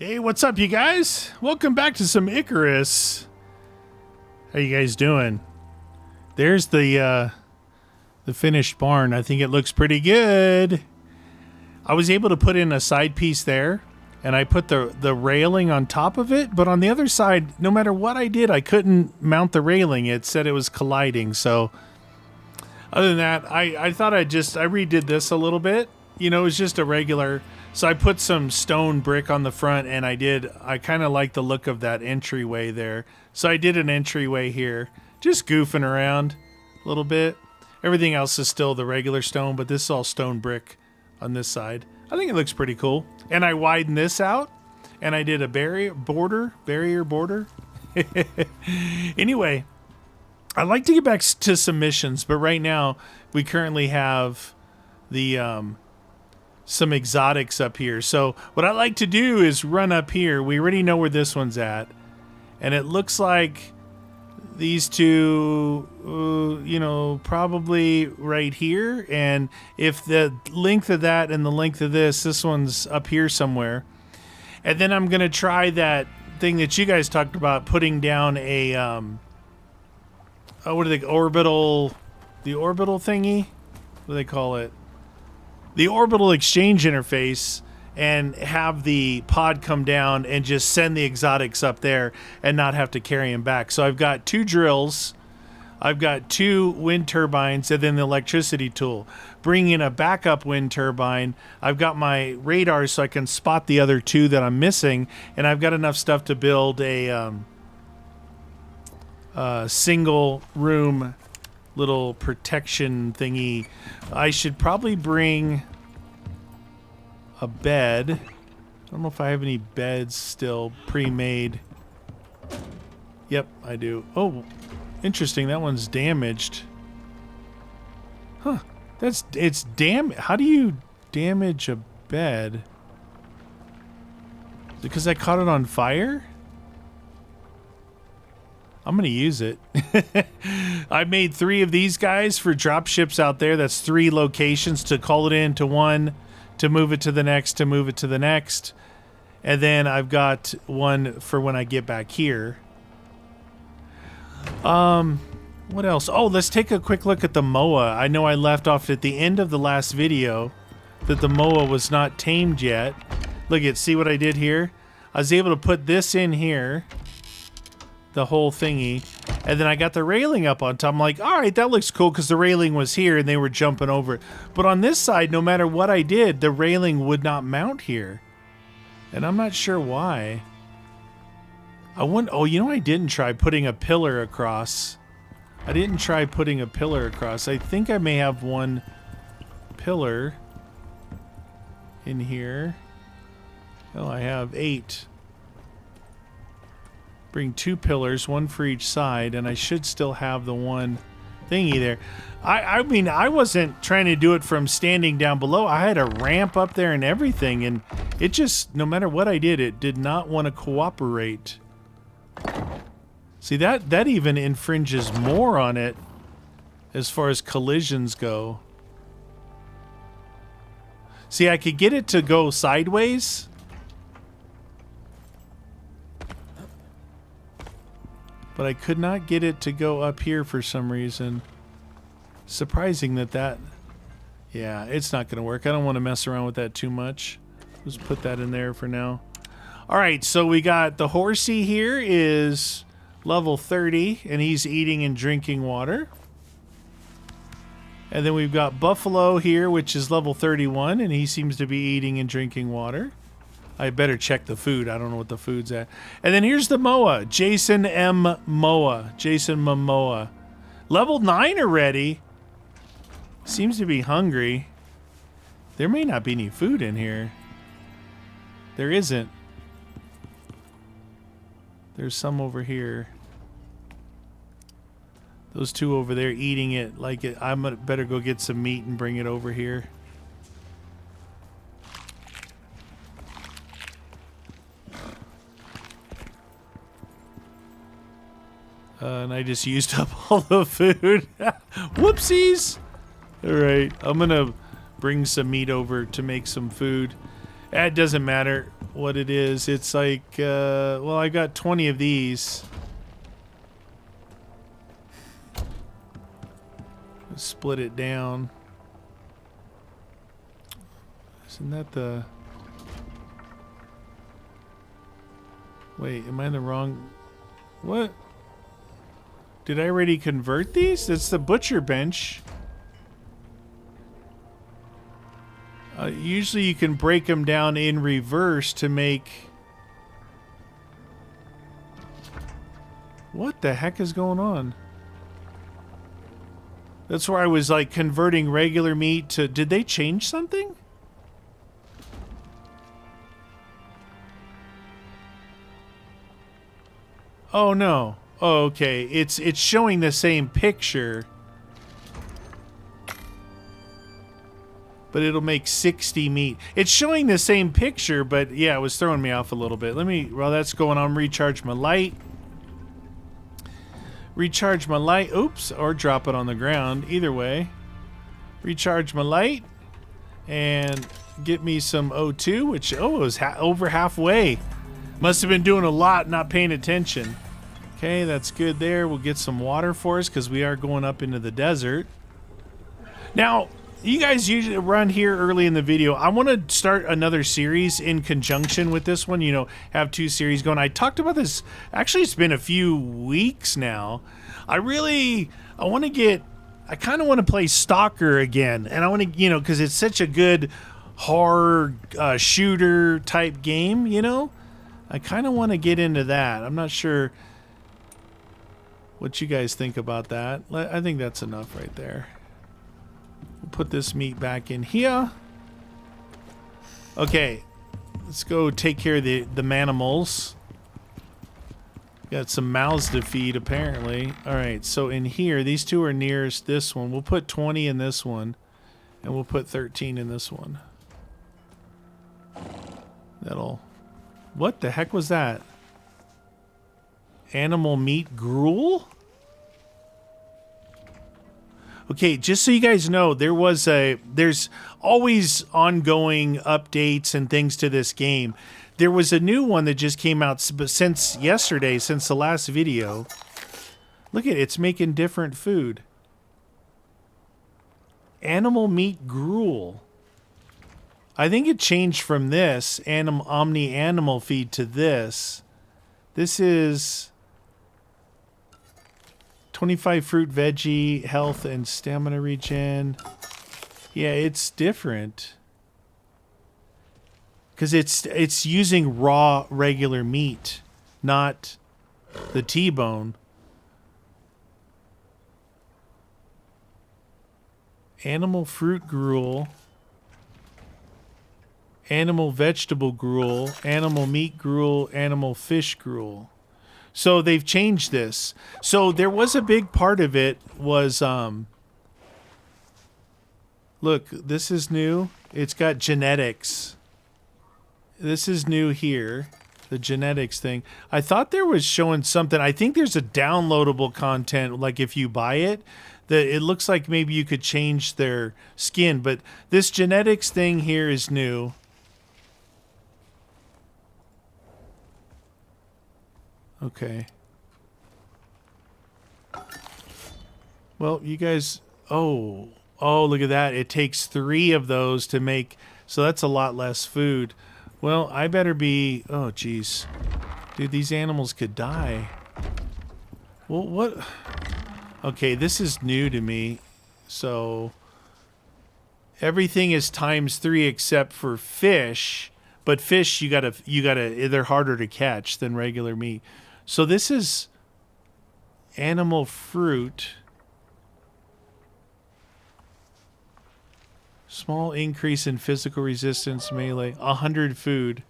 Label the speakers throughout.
Speaker 1: Hey, what's up, you guys? Welcome back to some Icarus. How you guys doing? There's the finished barn. I think it looks pretty good. I was able to put in a side piece there, and I put the railing on top of it, but on the other side, no matter what I did, I couldn't mount the railing. It said it was colliding, so other than that, I thought I redid this a little bit. You know, it was just a regular... So I put some stone brick on the front, and I kind of like the look of that entryway there. So I did an entryway here, just goofing around a little bit. Everything else is still the regular stone, but this is all stone brick on this side. I think it looks pretty cool. And I widened this out, and I did a barrier border. Anyway, I'd like to get back to some missions, but right now we currently have the... some exotics up here. So what I like to do is run up here. We already know where this one's at. And it looks like these two, probably right here. And if the length of that and the length of this one's up here somewhere. And then I'm going to try that thing that you guys talked about, putting down a, orbital, the orbital thingy? What do they call it? The orbital exchange interface, and have the pod come down and just send the exotics up there and not have to carry them back. So I've got 2 drills, I've got 2 wind turbines, and then the electricity tool. Bring in a backup wind turbine. I've got my radar so I can spot the other 2 that I'm missing, and I've got enough stuff to build a single room little protection thingy. I should probably bring a bed. I don't know if I have any beds still pre-made. Yep, I do. Oh, interesting. That one's damaged. Huh. It's how do you damage a bed? Is it because I caught it on fire? I'm going to use it. I made 3 of these guys for drop ships out there. That's 3 locations to call it into one, to move it to the next, to move it to the next. And then I've got one for when I get back here. What else? Oh, let's take a quick look at the MOA. I know I left off at the end of the last video that the MOA was not tamed yet. Look at, see what I did here? I was able to put this in here. The whole thingy, and then I got the railing up on top. I'm like, all right, that looks cool, because the railing was here and they were jumping over it. But on this side, no matter what I did, the railing would not mount here, and I'm not sure why. Oh, you know, I didn't try putting a pillar across. I think I may have one pillar in here. Oh, I have 8. Bring 2 pillars, 1 for each side, and I should still have the one thingy there. I mean, I wasn't trying to do it from standing down below. I had a ramp up there and everything, and it just, no matter what I did, it did not want to cooperate. See, that even infringes more on it as far as collisions go. See, I could get it to go sideways. But I could not get it to go up here for some reason. Surprising that... Yeah, it's not going to work. I don't want to mess around with that too much. Just put that in there for now. Alright, so we got the horsey here is level 30, and he's eating and drinking water. And then we've got Buffalo here, which is level 31, and he seems to be eating and drinking water. I better check the food. I don't know what the food's at. And then here's the MOA. Jason M. Moa. Jason Momoa. Level 9 already. Seems to be hungry. There may not be any food in here. There isn't. There's some over here. Those 2 over there eating it like it. I better go get some meat and bring it over here. And I just used up all the food. Whoopsies! Alright, I'm gonna bring some meat over to make some food. It doesn't matter. what it is. It's like, well, I got 20 of these. Let's split it down. Isn't that the... Wait, am I in the wrong... What? Did I already convert these? That's the butcher bench. Usually you can break them down in reverse to make... What the heck is going on? That's where I was like converting regular meat to... Did they change something? Oh no. Oh, okay. It's showing the same picture. But it'll make 60 meat. It's showing the same picture, but yeah, it was throwing me off a little bit. Let me, while that's going on, recharge my light. Recharge my light. Oops, or drop it on the ground. Either way. Recharge my light. And get me some O2, which, oh, it was over halfway. Must have been doing a lot, not paying attention. Okay, that's good there. We'll get some water for us because we are going up into the desert. Now, you guys usually run here early in the video. I want to start another series in conjunction with this one, you know, have two series going. I talked about this, actually it's been a few weeks now. I want to get, I kind of want to play Stalker again. And I want to, you know, because it's such a good horror shooter type game, you know. I kind of want to get into that. I'm not sure what you guys think about that. I think that's enough right there. We'll put this meat back in here. Okay, let's go take care of the manimals. Got some mouths to feed apparently. All right, so in here, these two are nearest this one. We'll put 20 in this one, and we'll put 13 in this one. That'll... What the heck was that? Animal meat gruel? Okay, just so you guys know, there's always ongoing updates and things to this game. There was a new one that just came out since yesterday, since the last video. Look at it, it's making different food. Animal meat gruel. I think it changed from this Omni Animal Feed to this. This is 25 fruit, veggie, health, and stamina regen. Yeah, it's different. Because it's using raw, regular meat, not the T-bone. Animal fruit gruel. Animal vegetable gruel, animal meat gruel, animal fish gruel. So they've changed this. So there was a big part of it was, look, this is new. It's got genetics. This is new here, the genetics thing. I thought there was showing something. I think there's a downloadable content, like if you buy it, that it looks like maybe you could change their skin. But this genetics thing here is new. Okay. Well, you guys... Oh, look at that. It takes 3 of those to make... So that's a lot less food. Well, I better be... Oh, jeez. Dude, these animals could die. Well, what... Okay, this is new to me. So... Everything is ×3 except for fish. But fish, you gotta... They're harder to catch than regular meat. So this is animal fruit. Small increase in physical resistance, melee. 100 food.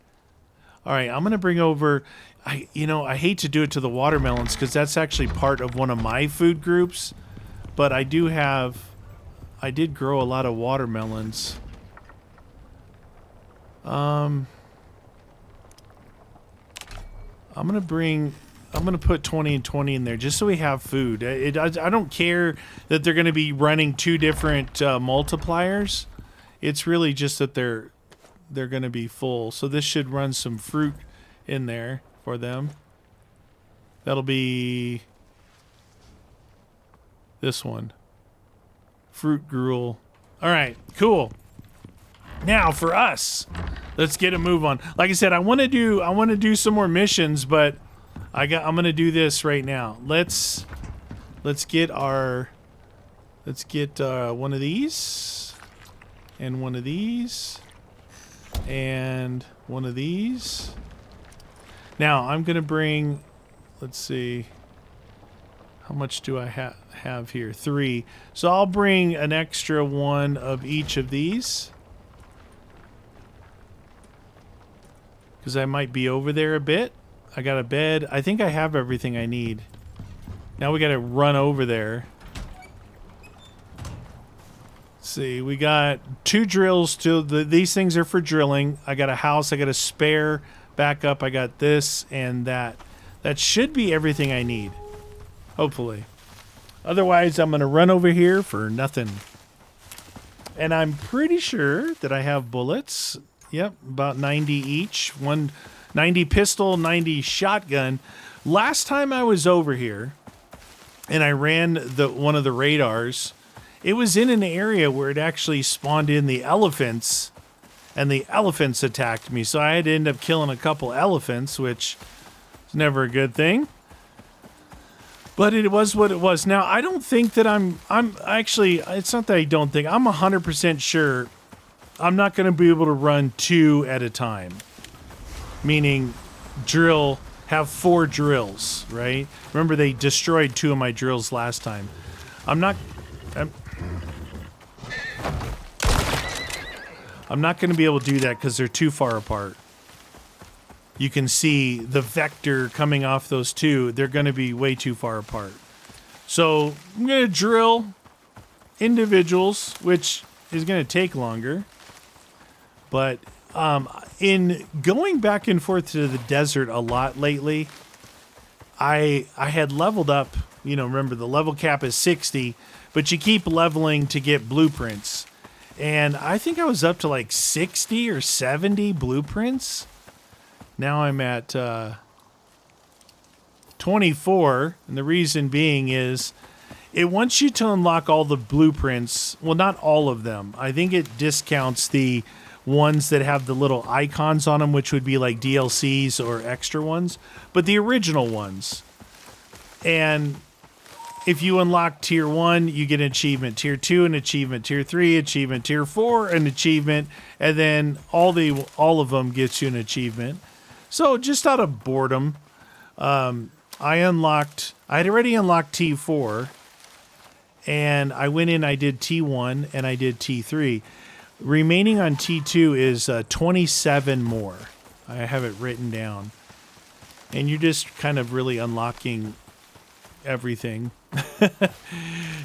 Speaker 1: All right, I'm going to bring over... I hate to do it to the watermelons because that's actually part of one of my food groups. But I do have... I did grow a lot of watermelons. I'm going to put 20 and 20 in there just so we have food. I don't care that they're going to be running 2 different multipliers. It's really just that they're going to be full. So this should run some fruit in there for them. That'll be this one. Fruit gruel. All right, cool. Now for us, let's get a move on. Like I said, I want to do some more missions, but I'm going to do this right now. Let's get one of these and one of these and one of these. Now I'm going to bring, let's see, how much do I have here? 3. So I'll bring an extra one of each of these, because I might be over there a bit. I got a bed. I think I have everything I need. Now we got to run over there. Let's see, we got 2 drills. These things are for drilling. I got a house. I got a spare backup. I got this and that. That should be everything I need. Hopefully. Otherwise, I'm going to run over here for nothing. And I'm pretty sure that I have bullets. Yep, about 90 each. 90 pistol, 90 shotgun. Last time I was over here and I ran one of the radars, it was in an area where it actually spawned in the elephants, and the elephants attacked me. So I had to end up killing a couple elephants, which is never a good thing. But it was what it was. Now, I don't think that I'm actually, it's not that I don't think, I'm 100% sure I'm not going to be able to run 2 at a time. Meaning have 4 drills, right? Remember, they destroyed 2 of my drills last time. I'm not going to be able to do that because they're too far apart. You can see the vector coming off those 2. They're going to be way too far apart. So I'm going to drill individuals, which is going to take longer. But in going back and forth to the desert a lot lately, I had leveled up. You know, remember the level cap is 60, but you keep leveling to get blueprints. And I think I was up to like 60 or 70 blueprints. Now I'm at 24, and the reason being is it wants you to unlock all the blueprints. Well, not all of them. I think it discounts the ones that have the little icons on them, which would be like DLCs or extra ones, but the original ones. And if you unlock tier 1, you get an achievement. Tier 2, an achievement. Tier 3, achievement. Tier 4, an achievement. And then all of them gets you an achievement. So just out of boredom, I had already unlocked T4, and I went in, I did T1, and I did T3. Remaining on T2 is 27 more. I have it written down. And you're just kind of really unlocking everything.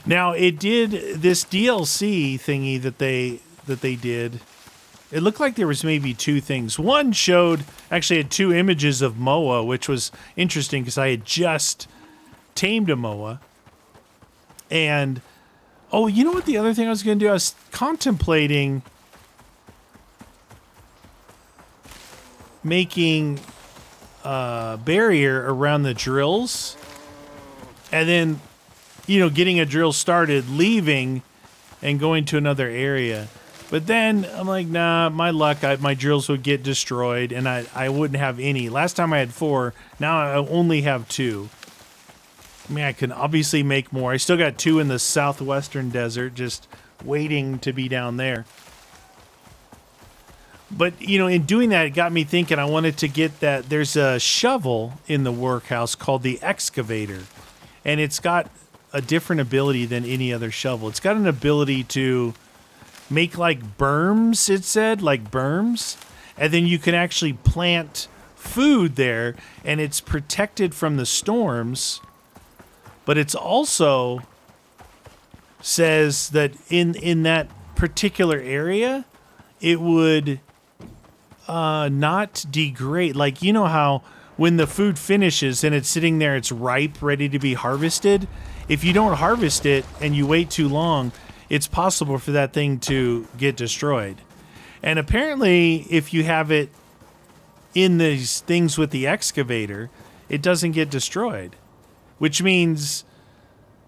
Speaker 1: Now, it did this DLC thingy that they did. It looked like there was maybe 2 things. One actually had 2 images of Moa, which was interesting because I had just tamed a Moa. And, oh, you know what the other thing I was going to do? I was contemplating making a barrier around the drills. And then, you know, getting a drill started, leaving, and going to another area. But then I'm like, nah, my luck, my drills would get destroyed, and I wouldn't have any. Last time I had 4, now I only have 2. I mean, I can obviously make more. I still got 2 in the southwestern desert, just waiting to be down there. But, you know, in doing that, it got me thinking I wanted to get that. There's a shovel in the workhouse called the excavator, and it's got a different ability than any other shovel. It's got an ability to make like berms, it said, like berms, and then you can actually plant food there, and it's protected from the storms. But it's also says that in that particular area, it would not degrade. Like, you know how when the food finishes and it's sitting there, it's ripe, ready to be harvested. If you don't harvest it and you wait too long, it's possible for that thing to get destroyed. And apparently, if you have it in these things with the excavator, it doesn't get destroyed, which means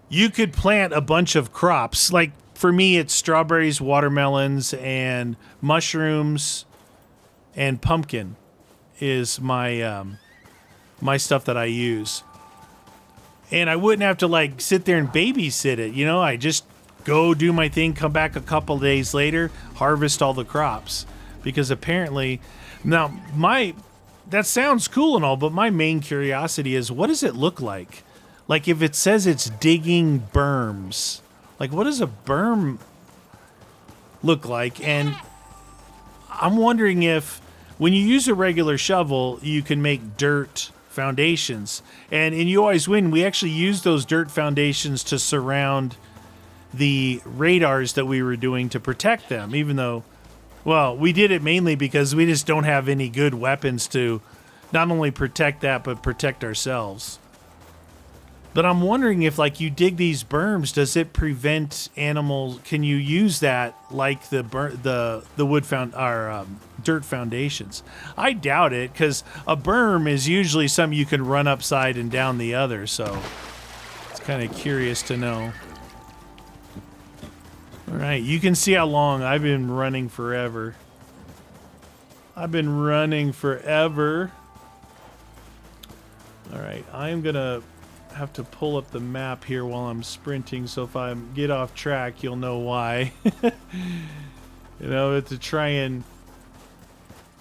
Speaker 1: you could plant a bunch of crops. Like for me, it's strawberries, watermelons, and mushrooms, and pumpkin is my my stuff that I use. And I wouldn't have to like sit there and babysit it. You know, I just go do my thing, come back a couple days later, harvest all the crops. Because apparently, now that sounds cool and all, but my main curiosity is, what does it look like? Like if it says it's digging berms, like what does a berm look like? And I'm wondering if when you use a regular shovel, you can make dirt foundations. And in You Always Win, we actually used those dirt foundations to surround the radars that we were doing to protect them, even though, well, we did it mainly because we just don't have any good weapons to not only protect that, but protect ourselves. But I'm wondering if, like, you dig these berms, does it prevent animals? Can you use that like the dirt foundations? I doubt it, because a berm is usually something you can run upside and down the other. So it's kind of curious to know. All right, you can see how long I've been running forever. I've been running forever. All right, I'm gonna have to pull up the map here while I'm sprinting, so if I get off track, you'll know why. You know, to try and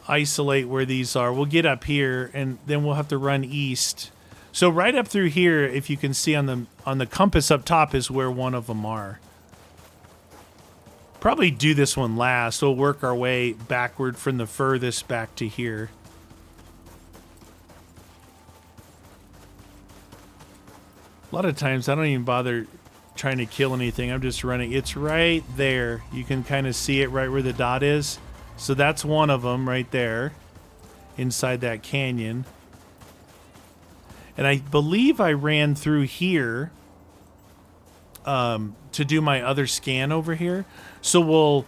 Speaker 1: isolate where these are. We'll get up here, and then we'll have to run east. So right up through here, if you can see on the compass up top, is where one of them are. Probably do this one last. We'll work our way backward from the furthest back to here. A lot of times I don't even bother trying to kill anything. I'm just running. It's right there. You can kind of see it right where the dot is. So that's one of them right there inside that canyon. And I believe I ran through here to do my other scan over here. So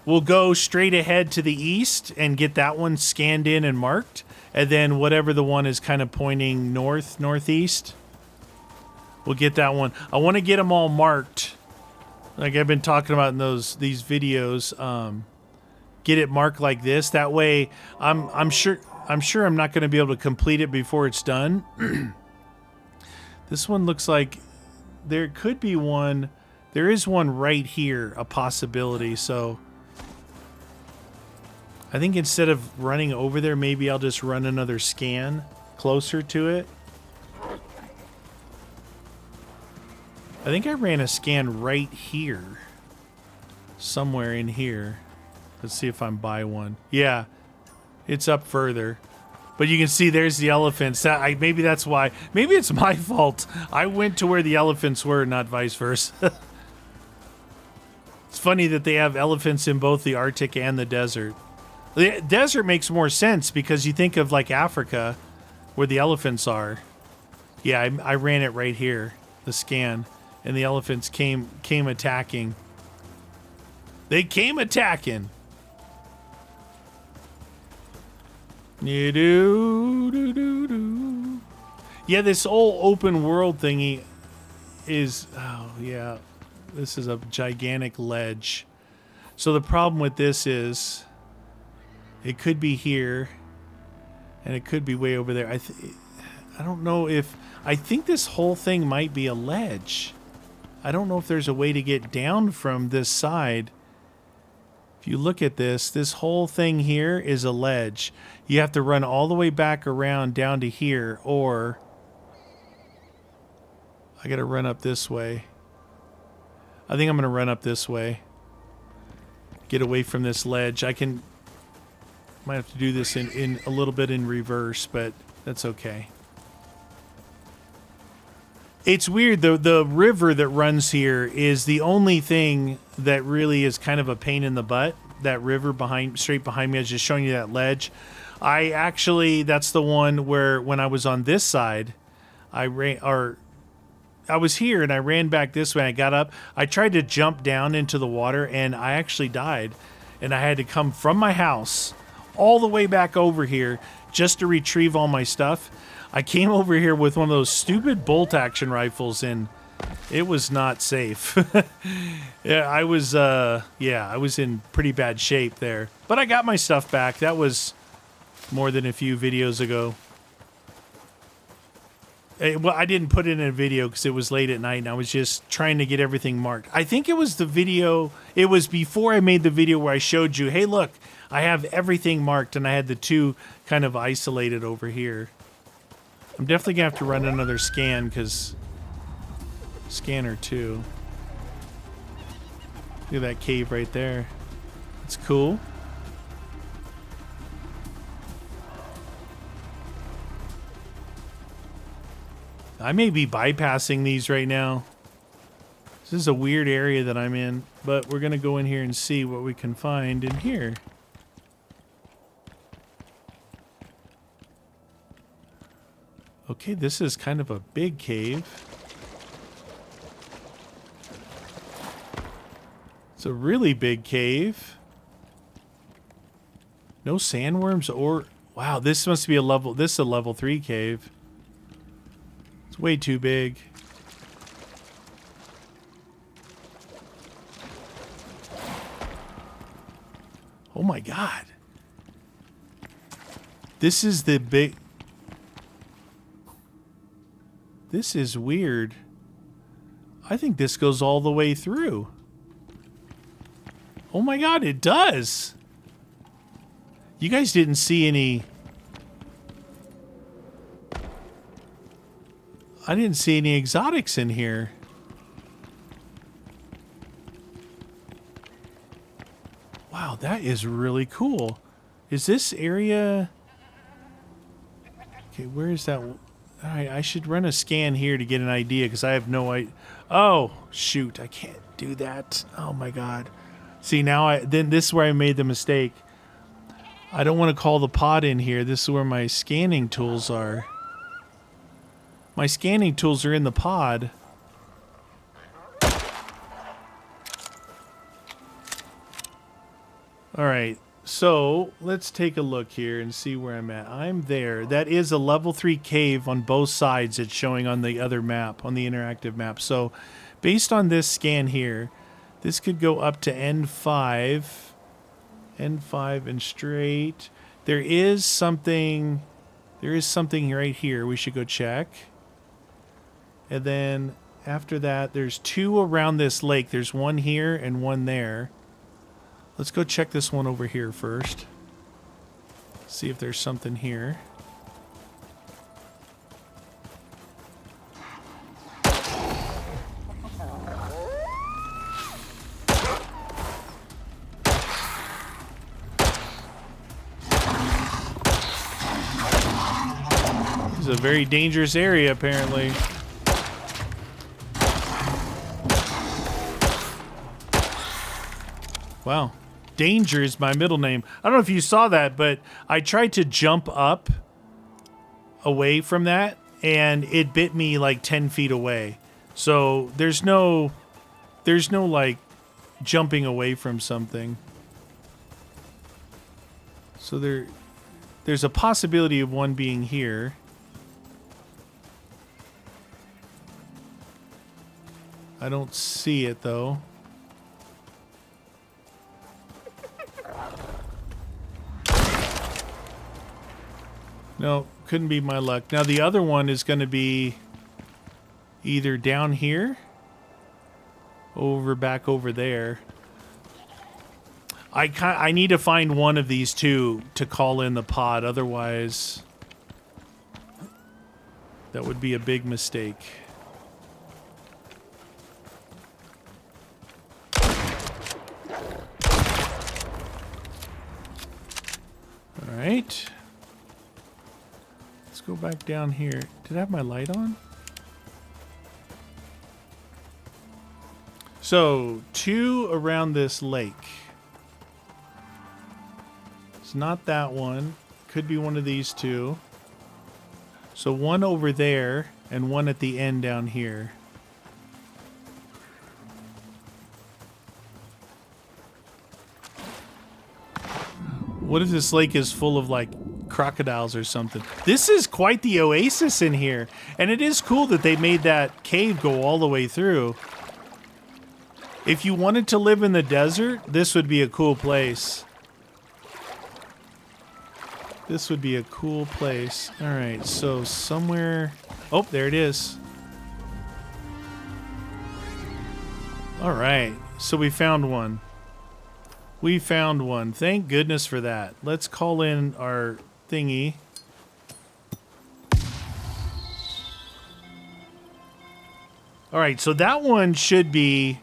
Speaker 1: we'll go straight ahead to the east and get that one scanned in and marked. And then whatever the one is kind of pointing north, northeast, we'll get that one. I want to get them all marked, like I've been talking about in these videos. Get it marked like this. That way, I'm sure I'm not going to be able to complete it before it's done. This one looks like there could be one. There is one right here, a possibility. So I think instead of running over there, maybe I'll just run another scan closer to it. I think I ran a scan right here. Somewhere in here. Let's see if I'm by one. Yeah, it's up further. But you can see there's the elephants. Maybe that's why. Maybe it's my fault. I went to where the elephants were, not vice versa. It's funny that they have elephants in both the Arctic and the desert. The desert makes more sense because you think of like Africa where the elephants are. Yeah, I ran it right here, the scan. And the elephants came attacking. They came attacking. Yeah, this whole open world thingy is... Oh, yeah. This is a gigantic ledge. So the problem with this is... It could be here. And it could be way over there. I don't know if... I think this whole thing might be a ledge. I don't know if there's a way to get down from this side. If you look at this whole thing here is a ledge. You have to run all the way back around down to here, or I gotta run up this way. I think I'm gonna run up this way. Get away from this ledge. Might have to do this in a little bit in reverse, but that's okay. It's weird, though. The river that runs here is the only thing that really is kind of a pain in the butt. That river straight behind me, I was just showing you that ledge. That's the one where when I was on this side, I was here and I ran back this way. I got up. I tried to jump down into the water and I actually died. and I had to come from my house all the way back over here just to retrieve all my stuff. I came over here with one of those stupid bolt action rifles, and it was not safe. Yeah, I was in pretty bad shape there. But I got my stuff back. That was more than a few videos ago. Well, I didn't put it in a video because it was late at night and I was just trying to get everything marked. I think it was the video, it was before I made the video where I showed you, hey, look, I have everything marked, and I had the two kind of isolated over here. I'm definitely going to have to run another scan because scanner 2. Look at that cave right there. It's cool. I may be bypassing these right now. This is a weird area that I'm in, but we're going to go in here and see what we can find in here. Okay, this is kind of a big cave. It's a really big cave. No sandworms or... Wow, this must be a level... This is a level 3 cave. It's way too big. Oh my god. This is the big... This is weird. I think this goes all the way through. Oh my god, it does! You guys didn't see any... I didn't see any exotics in here. Wow, that is really cool. Is this area... Okay, where is that... Alright, I should run a scan here to get an idea, because I have no idea. Oh, shoot, I can't do that. Oh my god. See, now then this is where I made the mistake. I don't want to call the pod in here. This is where my scanning tools are. My scanning tools are in the pod. Alright, so let's take a look here and see where I'm at. I'm there. That is a level 3 cave on both sides. It's showing on the other map, on the interactive map. So based on this scan here, this could go up to N5. N5 and straight. There is something right here we should go check. And then after that, there's 2 around this lake. There's one here and one there. Let's go check this one over here first. See if there's something here. This is a very dangerous area, apparently. Wow. Danger is my middle name. I don't know if you saw that, but I tried to jump up away from that, and it bit me like 10 feet away. So there's no like jumping away from something. So there's a possibility of one being here. I don't see it though. No, couldn't be my luck. Now the other one is going to be either down here, back over there. I need to find one of these two to call in the pod, otherwise that would be a big mistake. All right. Go back down here. Did I have my light on? So, 2 around this lake. It's not that one. Could be one of these 2. So 1 over there and 1 at the end down here. What if this lake is full of, like, crocodiles or something? This is quite the oasis in here. And it is cool that they made that cave go all the way through. If you wanted to live in the desert, this would be a cool place. This would be a cool place. All right, so somewhere... Oh, there it is. All right, so we found one. We found one. Thank goodness for that. Let's call in our thingy. All right, so that one should be...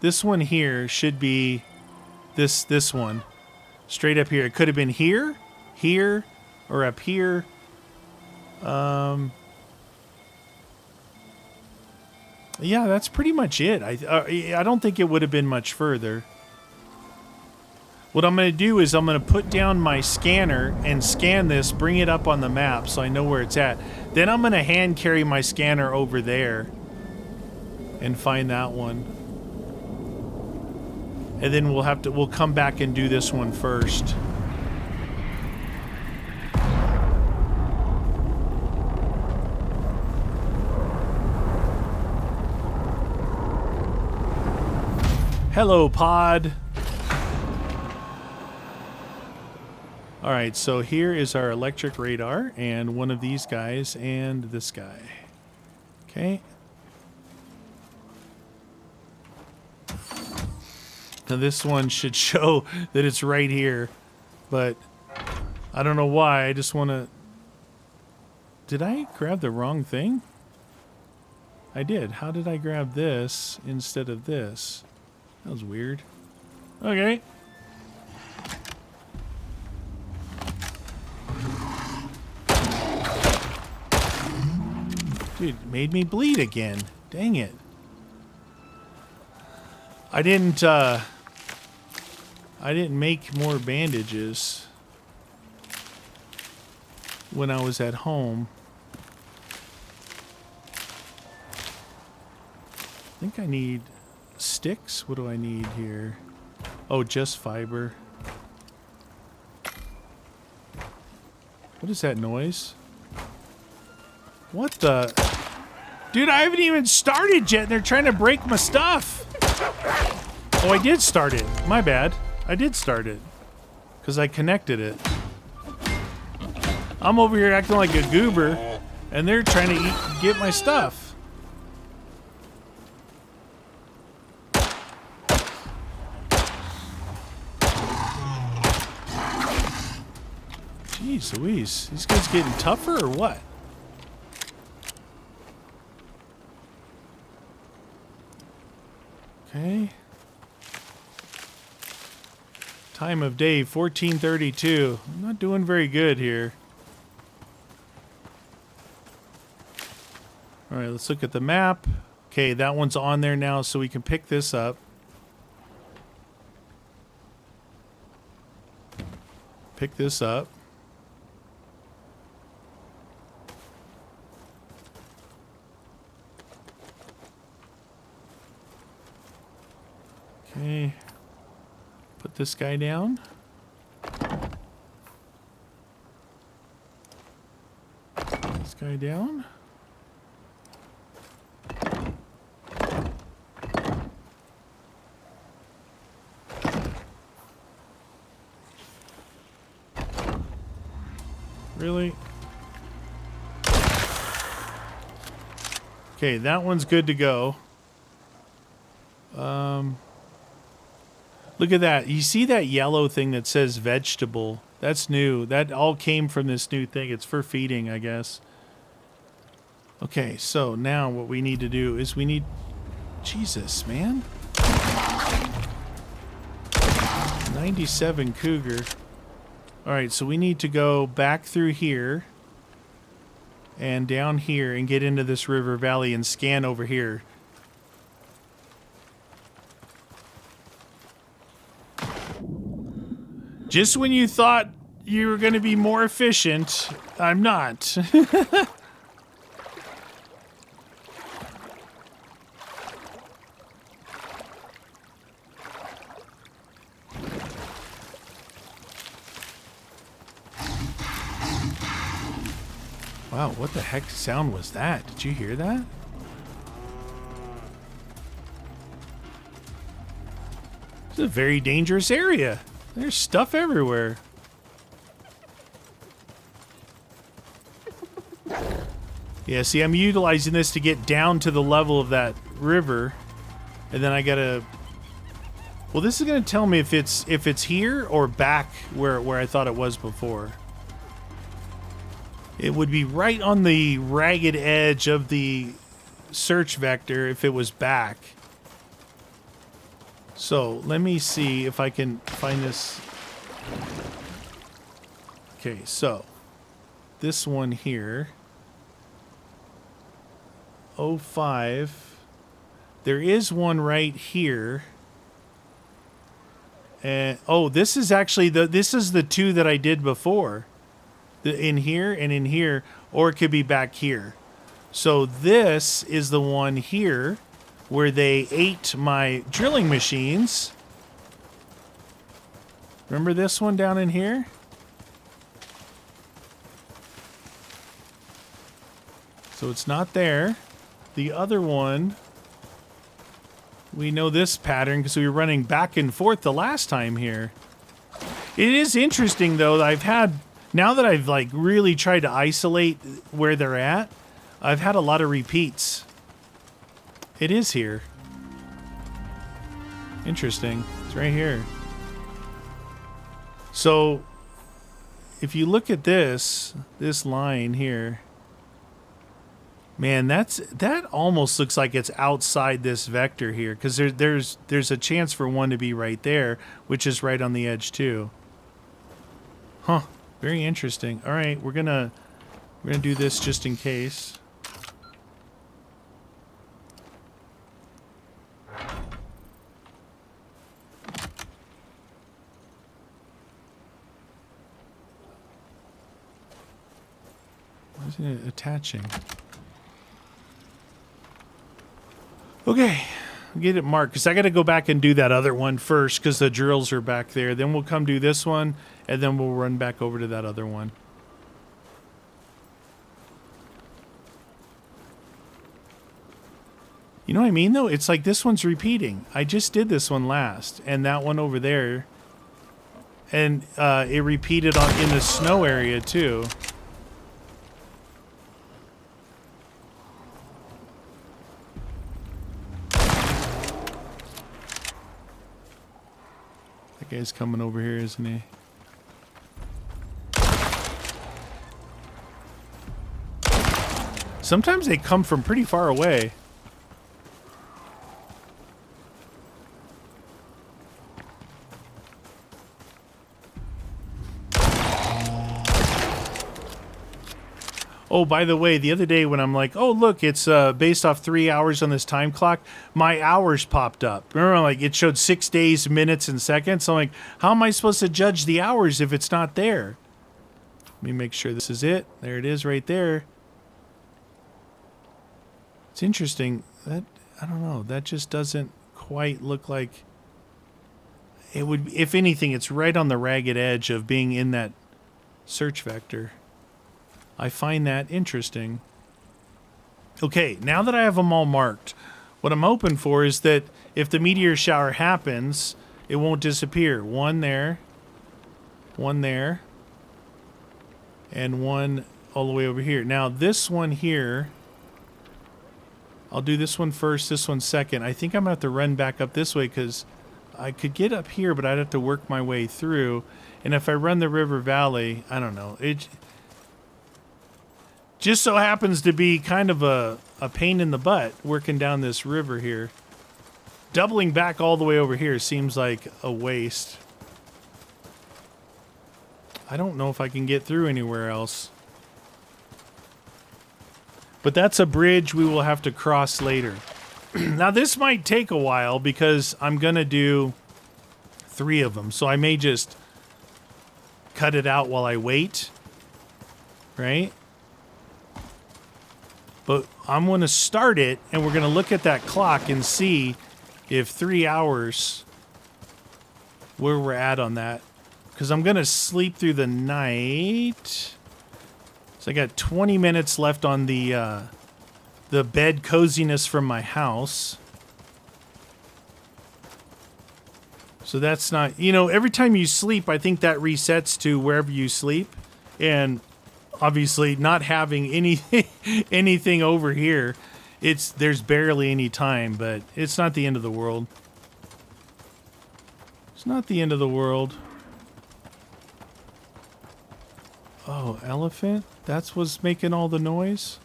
Speaker 1: This one here should be this one. Straight up here. It could have been here, here, or up here. Yeah, that's pretty much it. I don't think it would have been much further. What I'm going to do is I'm going to put down my scanner and scan this, bring it up on the map so I know where it's at. Then I'm going to hand carry my scanner over there and find that one. And then we'll come back and do this one first. Hello, pod. All right, so here is our electric radar and one of these guys and this guy. Okay. Now this one should show that it's right here, but I don't know why. I just want to... Did I grab the wrong thing? I did. How did I grab this instead of this? That was weird. Okay. Dude, it made me bleed again. Dang it. I didn't make more bandages when I was at home. I think I need sticks. What do I need here? Oh, just fiber. What is that noise? What the? Dude, I haven't even started yet and they're trying to break my stuff. Oh, I did start it. My bad. I did start it. Because I connected it. I'm over here acting like a goober, and they're trying to get my stuff. Jeez Louise. These guys getting tougher or what? Okay. Time of day, 14:32. I'm not doing very good here. All right, let's look at the map. Okay, that one's on there now, so we can pick this up. Pick this up. Okay. Put this guy down. This guy down. Really? Okay, that one's good to go. Look at that. You see that yellow thing that says vegetable? That's new. That all came from this new thing. It's for feeding, I guess. Okay, so now what we need to do is we need... Jesus, man. 97 Cougar. Alright, so we need to go back through here and down here and get into this river valley and scan over here. Just when you thought you were going to be more efficient, I'm not. Wow, what the heck sound was that? Did you hear that? It's a very dangerous area. There's stuff everywhere. Yeah, see, I'm utilizing this to get down to the level of that river. And then I gotta... Well, this is gonna tell me if it's here or back where I thought it was before. It would be right on the ragged edge of the search vector if it was back. So, let me see if I can find this. Okay, so this one here. 05. There is one right here. And oh, this is actually this is the two that I did before. In here and in here, or it could be back here. So this is the one here where they ate my drilling machines. Remember this one down in here? So it's not there. The other one, we know this pattern because we were running back and forth the last time here. It is interesting though that I've had, now that I've like really tried to isolate where they're at, I've had a lot of repeats. It is here. Interesting. It's right here. So if you look at this line here, man, that almost looks like it's outside this vector here, because there's a chance for one to be right there, which is right on the edge too. Huh. Very interesting. All right, we're gonna do this just in case. Why isn't it attaching? Okay, get it marked, because I got to go back and do that other one first, because the drills are back there. Then we'll come do this one, and then we'll run back over to that other one. You know what I mean, though? It's like this one's repeating. I just did this one last, and that one over there. And it repeated in the snow area, too. That guy's coming over here, isn't he? Sometimes they come from pretty far away. Oh, by the way, the other day when I'm like, oh, look, it's based off 3 hours on this time clock, my hours popped up. Remember, like, it showed 6 days, minutes, and seconds. So I'm like, how am I supposed to judge the hours if it's not there? Let me make sure this is it. There it is right there. It's interesting. That, I don't know, that just doesn't quite look like... It would, if anything, it's right on the ragged edge of being in that search vector. I find that interesting. Okay, now that I have them all marked, what I'm hoping for is that if the meteor shower happens, it won't disappear. One there, and one all the way over here. Now, this one here, I'll do this one first, this one second. I think I'm going to have to run back up this way because I could get up here, but I'd have to work my way through. And if I run the river valley, I don't know. It just so happens to be kind of a pain in the butt working down this river here. Doubling back all the way over here seems like a waste. I don't know if I can get through anywhere else. But that's a bridge we will have to cross later. Now this might take a while because I'm going to do 3 of them. So I may just cut it out while I wait. Right? But I'm going to start it, and we're going to look at that clock and see if 3 hours, where we're at on that. Because I'm going to sleep through the night. So I got 20 minutes left on the bed coziness from my house. So that's not, you know, every time you sleep, I think that resets to wherever you sleep. And obviously not having anything over here, there's barely any time, but it's not the end of the world. It's not the end of the world. Oh, elephant? That's what's making all the noise?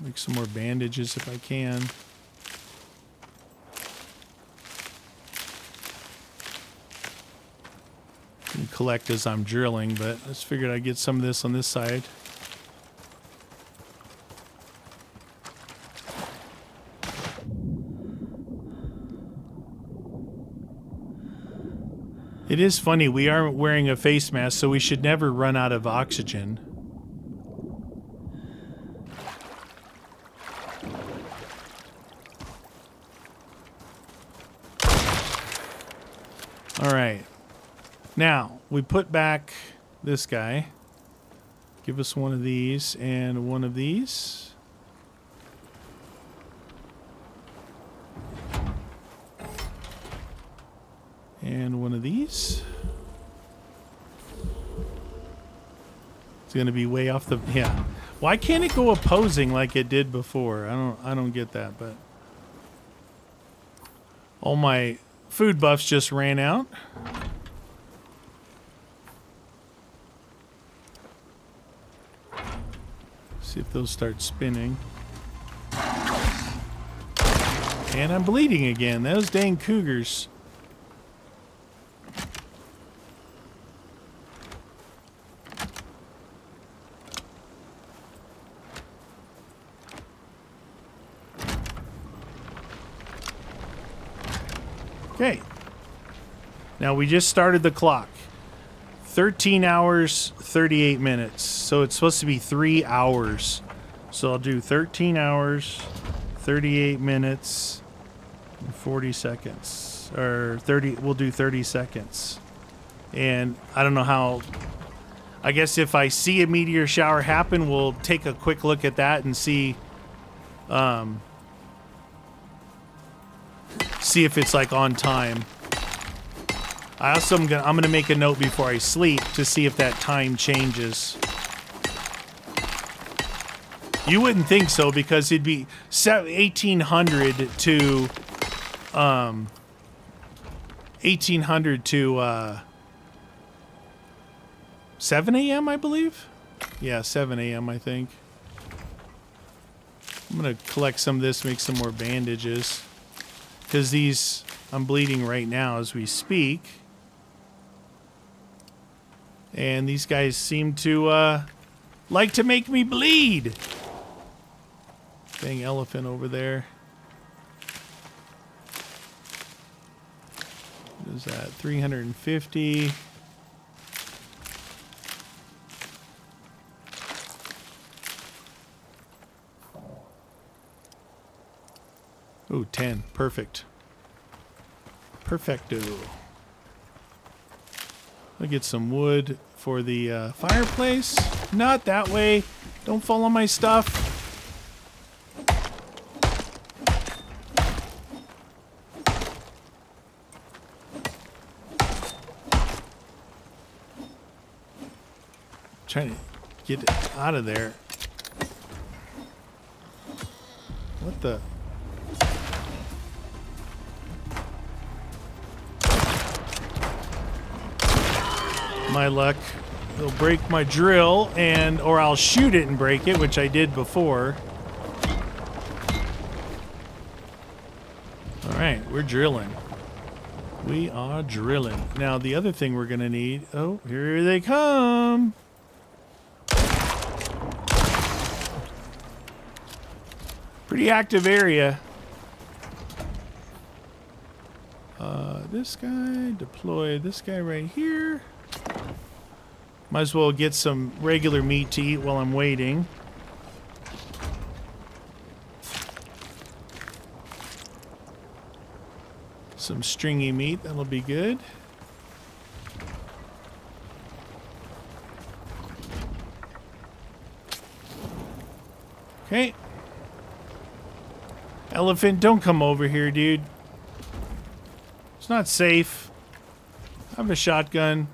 Speaker 1: Make some more bandages if I can. Can collect as I'm drilling, but I just figured I'd get some of this on this side. It is funny, we aren't wearing a face mask, so we should never run out of oxygen. All right. Now, we put back this guy. Give us one of these and one of these. And one of these. It's going to be way off the... Yeah. Why can't it go opposing like it did before? I don't get that, but... All my food buffs just ran out. See if those start spinning. And I'm bleeding again. Those dang cougars. Okay. Now we just started the clock. 13 hours, 38 minutes. So it's supposed to be 3 hours. So I'll do 13 hours, 38 minutes, and 40 seconds. Or 30, we'll do 30 seconds. And I don't know how... I guess if I see a meteor shower happen, we'll take a quick look at that and see... see if it's like on time. I also I'm gonna make a note before I sleep to see if that time changes. You wouldn't think so because it'd be 1800 to 1800 to 7 a.m. I believe. Yeah, 7 a.m. I think. I'm gonna collect some of this, make some more bandages. Because these, I'm bleeding right now as we speak. And these guys seem to like to make me bleed. Dang elephant over there. What is that? 350. Ooh, 10. Perfect. Perfecto. I'll get some wood for the fireplace. Not that way. Don't fall on my stuff. Trying to get it out of there. What the... My luck, it'll break my drill or I'll shoot it and break it, which I did before. All right, we're drilling. We are drilling. Now the other thing we're gonna need, oh, here they come. Pretty active area. This guy, deploy this guy right here. Might as well get some regular meat to eat while I'm waiting. Some stringy meat, that'll be good. Okay. Elephant, don't come over here, dude. It's not safe. I have a shotgun.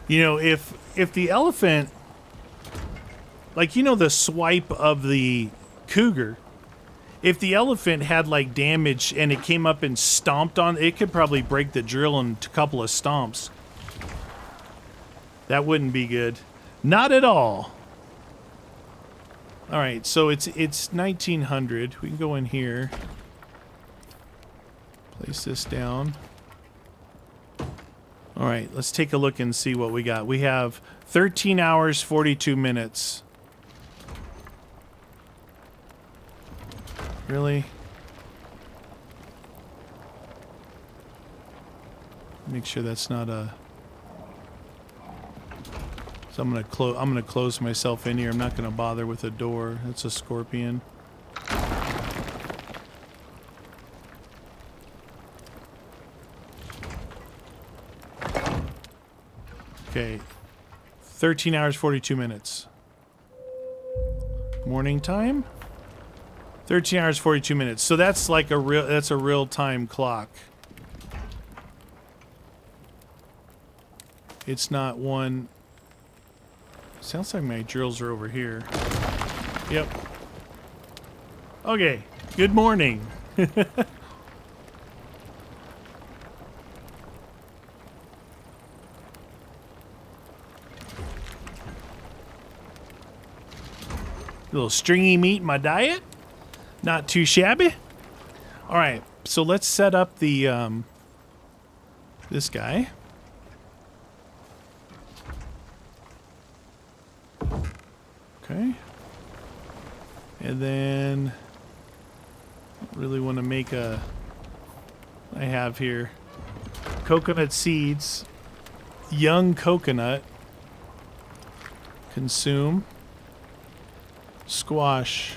Speaker 1: You know, if the elephant, like, you know, the swipe of the cougar, if the elephant had like damage and it came up and stomped on it, could probably break the drill in a couple of stomps. That wouldn't be good. Not at all. All right, so it's 1900. We can go in here. Place this down. All right, let's take a look and see what we got. We have 13 hours, 42 minutes. Really? Make sure that's not a... So I'm gonna close myself in here. I'm not gonna bother with a door. That's a scorpion. Okay. 13 hours, 42 minutes. Morning time? 13 hours, 42 minutes. So that's like a real time clock. It's not one. Sounds like my drills are over here. Yep. Okay. Good morning. Little stringy meat in my diet. Not too shabby. All right. So let's set up the this guy. Okay. And then really want to make a I have here coconut seeds, young coconut, consume, squash,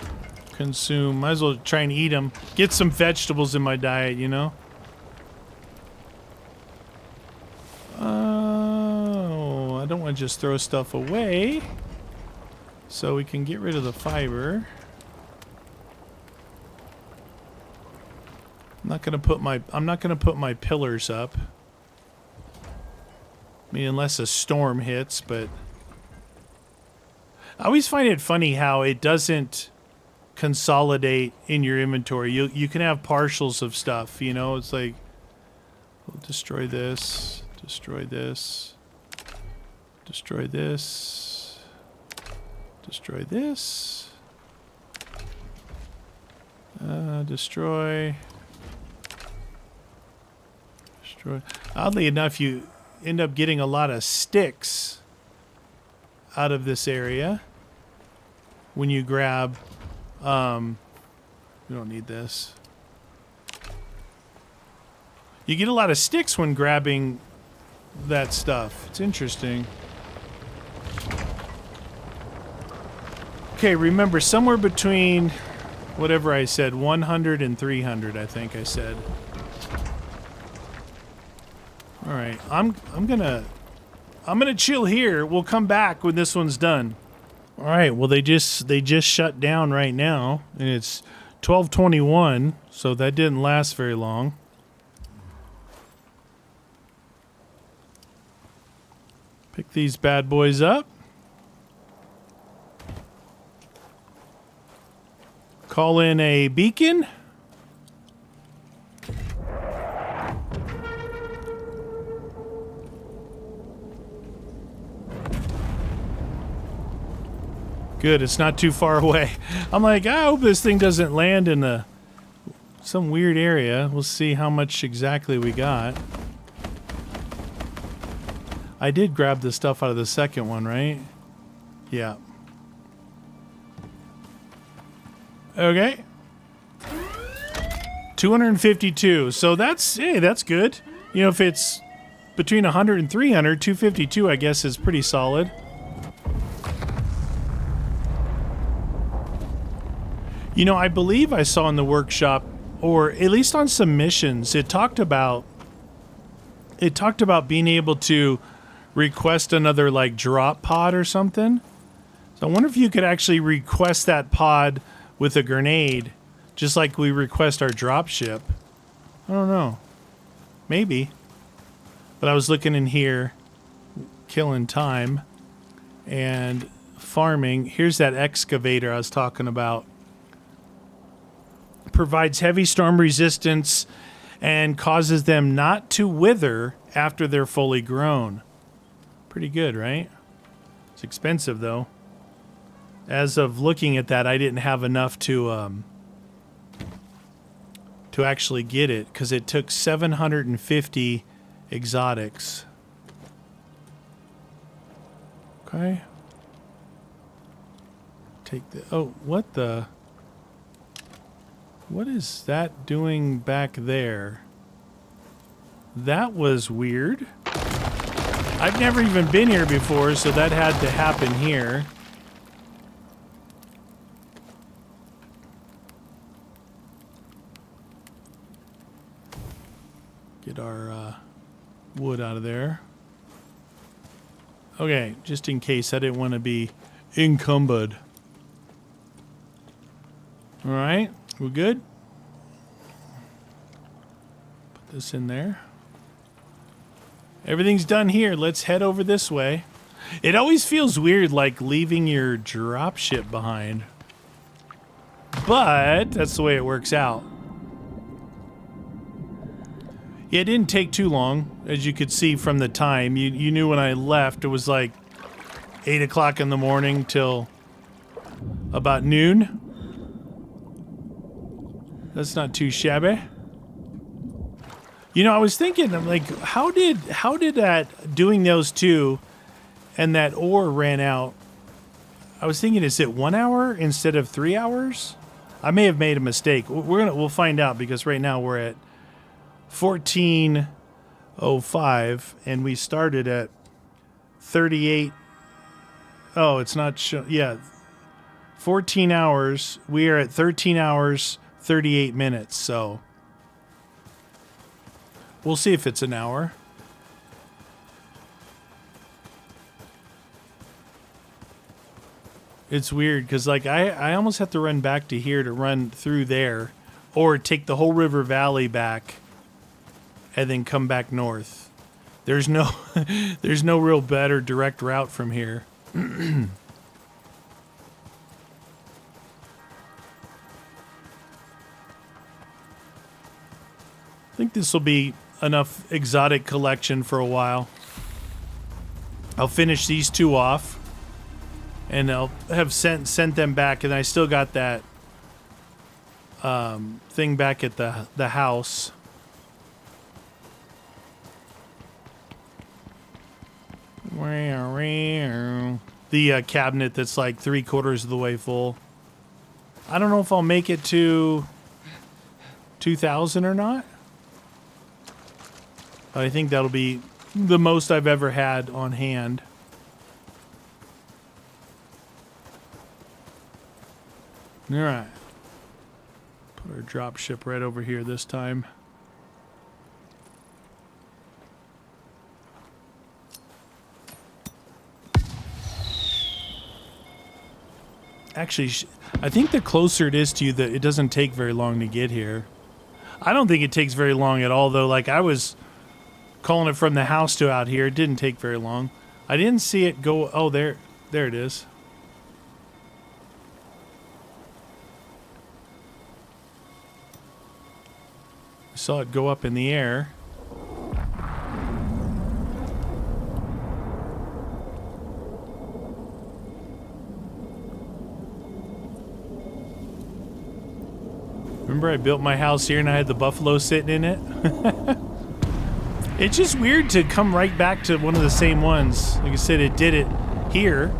Speaker 1: consume. Might as well try and eat them. Get some vegetables in my diet, you know? Oh, I don't want to just throw stuff away. So we can get rid of the fiber. I'm not gonna put my pillars up. I mean, unless a storm hits, but I always find it funny how it doesn't consolidate in your inventory. You can have partials of stuff, you know? It's like, we'll destroy this, destroy this, destroy this. Destroy this. Destroy. Destroy. Oddly enough, you end up getting a lot of sticks out of this area when you grab. We don't need this. You get a lot of sticks when grabbing that stuff. It's interesting. Okay, remember, somewhere between whatever I said, 100 and 300, I think I said. All right, I'm gonna chill here. We'll come back when this one's done. All right, well they just shut down right now, and it's 12:21, so that didn't last very long. Pick these bad boys up. Call in a beacon. Good, it's not too far away. I'm like, I hope this thing doesn't land in some weird area. We'll see how much exactly we got. I did grab the stuff out of the second one, right? Yeah. Okay. 252. So that's good. You know, if it's between 100 and 300, 252 I guess is pretty solid. You know, I believe I saw in the workshop, or at least on some missions, it talked about it talked about being able to request another like drop pod or something. So I wonder if you could actually request that pod with a grenade, just like we request our drop ship. I don't know. Maybe. But I was looking in here, killing time, and farming. Here's that excavator I was talking about. Provides heavy storm resistance and causes them not to wither after they're fully grown. Pretty good, right? It's expensive, though. As of looking at that, I didn't have enough to actually get it, because it took 750 exotics. Okay. Take the... Oh, what the... What is that doing back there? That was weird. I've never even been here before, so that had to happen here. Get our wood out of there. Okay, just in case I didn't want to be encumbered. All right, we're good. Put this in there. Everything's done here. Let's head over this way. It always feels weird, like leaving your dropship behind. But that's the way it works out. Yeah, it didn't take too long, as you could see from the time. You knew when I left, it was like 8 o'clock in the morning till about noon. That's not too shabby. You know, I was thinking, I'm like, how did that, doing those two and that ore ran out? I was thinking, is it 1 hour instead of 3 hours? I may have made a mistake. We'll find out, because right now we're at 14:05 and we started at 38. Oh, it's not yeah. 14 hours. We are at 13 hours 38 minutes, so we'll see if it's an hour. It's weird because like I almost have to run back to here to run through there, or take the whole river valley back and then come back north. There's no there's no real better direct route from here. I think this will be enough exotic collection for a while. I'll finish these two off, and I'll have sent them back, and I still got that thing back at the house. The cabinet that's like 3/4 of the way full. I don't know if I'll make it to 2,000 or not. I think that'll be the most I've ever had on hand. All right. Put our drop ship right over here this time. Actually, I think the closer it is to you, that it doesn't take very long to get here. I don't think it takes very long at all, though. Like, I was calling it from the house to out here. It didn't take very long. I didn't see it go... Oh, there it is. I saw it go up in the air. Remember I built my house here and I had the buffalo sitting in it? It's just weird to come right back to one of the same ones. Like I said, it did it here,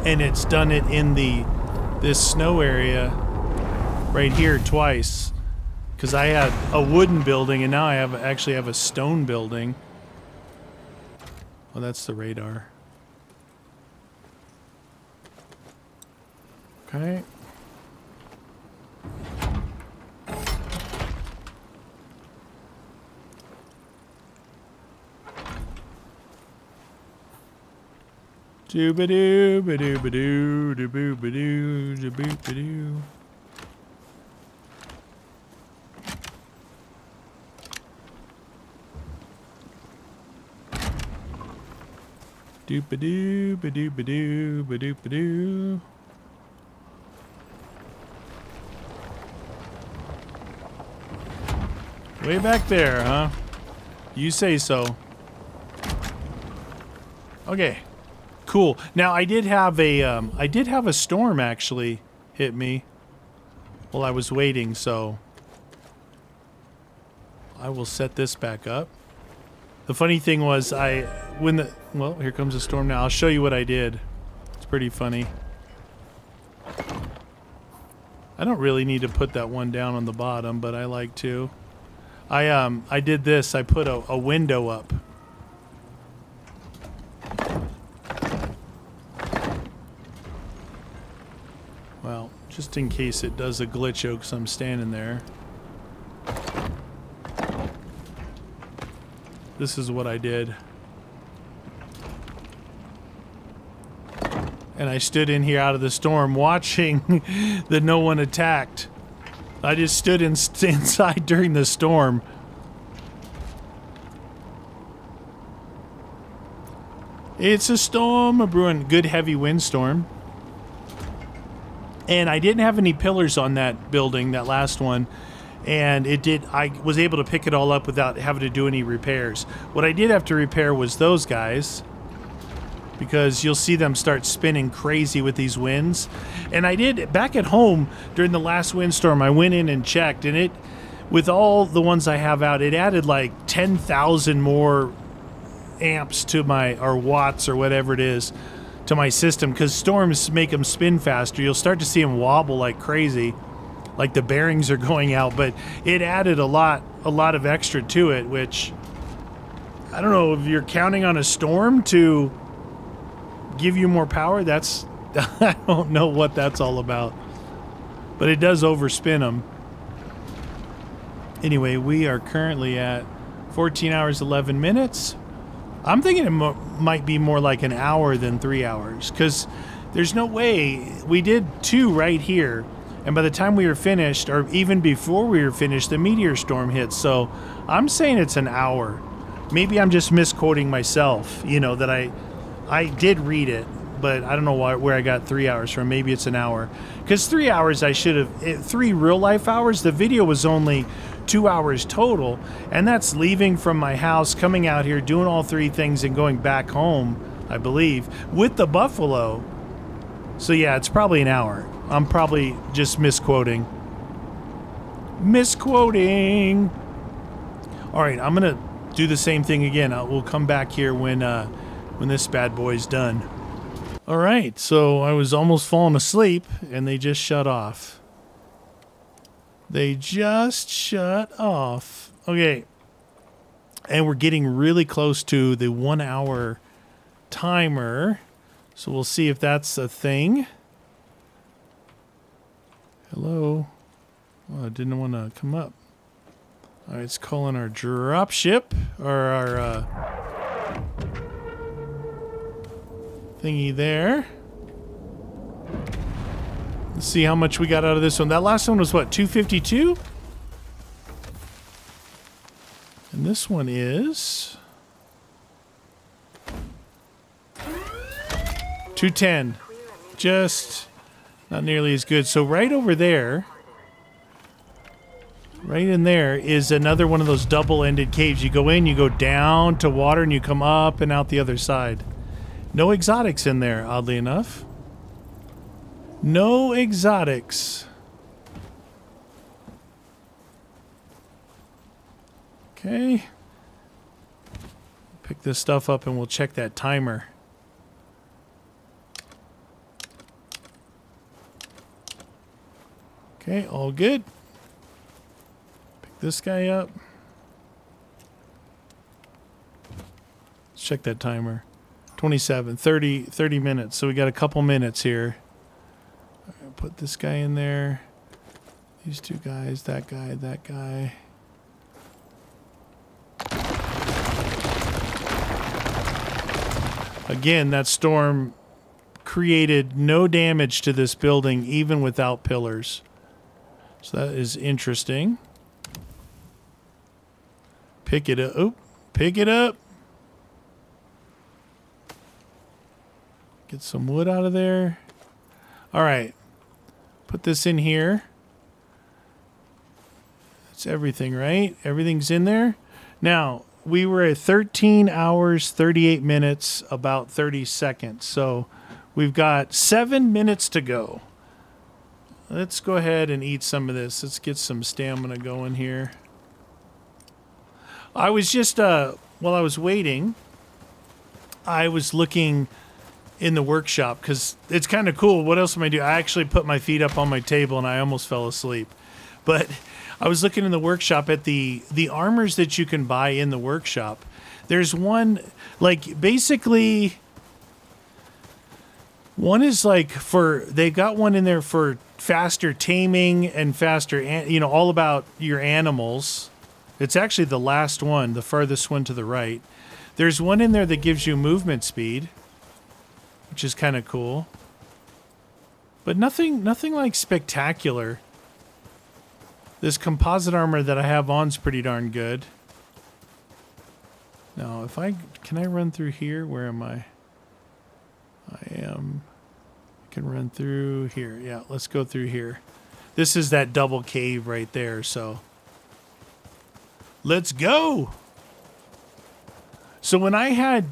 Speaker 1: and it's done it in this snow area right here twice. Because I had a wooden building, and now I actually have a stone building. Oh, that's the radar. Okay. Doo-ba-doo, ba-doo-ba-doo, doo-boo-ba-doo, doo-boo-ba-doo. Doo-ba-doo, ba-doo-ba-doo, ba-doo-ba-doo. Way back there, huh? You say so. Okay. Cool. Now I did have a storm actually hit me while I was waiting, so I will set this back up. The funny thing was well, here comes a storm now. I'll show you what I did. It's pretty funny. I don't really need to put that one down on the bottom, but I like to. I did this. I put a window up. Well, just in case it does a glitch because I'm standing there. This is what I did. And I stood in here out of the storm watching that no one attacked. I just stood inside during the storm. It's a storm, a brewing, good heavy windstorm. And I didn't have any pillars on that building, that last one. And I was able to pick it all up without having to do any repairs. What I did have to repair was those guys, because you'll see them start spinning crazy with these winds. And I did, back at home during the last windstorm, I went in and checked, and it, with all the ones I have out, it added like 10,000 more amps to my, or watts or whatever it is, to my system, because storms make them spin faster. You'll start to see them wobble like crazy, like the bearings are going out, but it added a lot of extra to it, which I don't know if you're counting on a storm to give you more power. That's I don't know what that's all about, but it does overspin them. Anyway, we are currently at 14 hours 11 minutes. I'm thinking it might be more like an hour than 3 hours, because there's no way. We did 2 right here, and by the time we were finished, or even before we were finished, the meteor storm hit. So I'm saying it's an hour. Maybe I'm just misquoting myself, you know, that I did read it, but I don't know where I got 3 hours from. Maybe it's an hour. Because 3 hours, I should have... 3 real-life hours? The video was only 2 hours total, and that's leaving from my house, coming out here, doing all 3 things, and going back home, I believe, with the buffalo. So yeah, it's probably an hour. I'm probably just misquoting. Misquoting! Alright, I'm going to do the same thing again. We'll come back here when this bad boy's done. Alright, so I was almost falling asleep, and they just shut off. They just shut off. Okay. And we're getting really close to the 1 hour timer. So we'll see if that's a thing. Hello? Oh, I didn't want to come up. Alright, it's calling our drop ship, or our thingy there. Let's see how much we got out of this one. That last one was what, 252? And this one is 210. Just not nearly as good. So right over there, right in there is another one of those double-ended caves. You go in, you go down to water, and you come up and out the other side. No exotics in there, oddly enough. No exotics. Okay. Pick this stuff up and we'll check that timer. Okay, all good. Pick this guy up. Let's check that timer. 27, 30 minutes. So we got a couple minutes here. Put this guy in there. These 2 guys, that guy, that guy. Again, that storm created no damage to this building, even without pillars. So that is interesting. Pick it up. Oh, pick it up. Get some wood out of there. All right. Put this in here. That's everything, right? Everything's in there. Now, we were at 13 hours, 38 minutes, about 30 seconds. So we've got 7 minutes to go. Let's go ahead and eat some of this. Let's get some stamina going here. I was just, while I was waiting, I was looking in the workshop because it's kind of cool. What else am I doing? I actually put my feet up on my table and I almost fell asleep. But I was looking in the workshop at the armors that you can buy in the workshop. There's one, like, basically, one is like they've got one in there for faster taming and faster, all about your animals. It's actually the last one, the farthest one to the right. There's one in there that gives you movement speed, which is kind of cool. But nothing like spectacular. This composite armor that I have on is pretty darn good. Now, can I run through here? Where am I? I can run through here. Yeah, let's go through here. This is that double cave right there, so let's go. So when I had,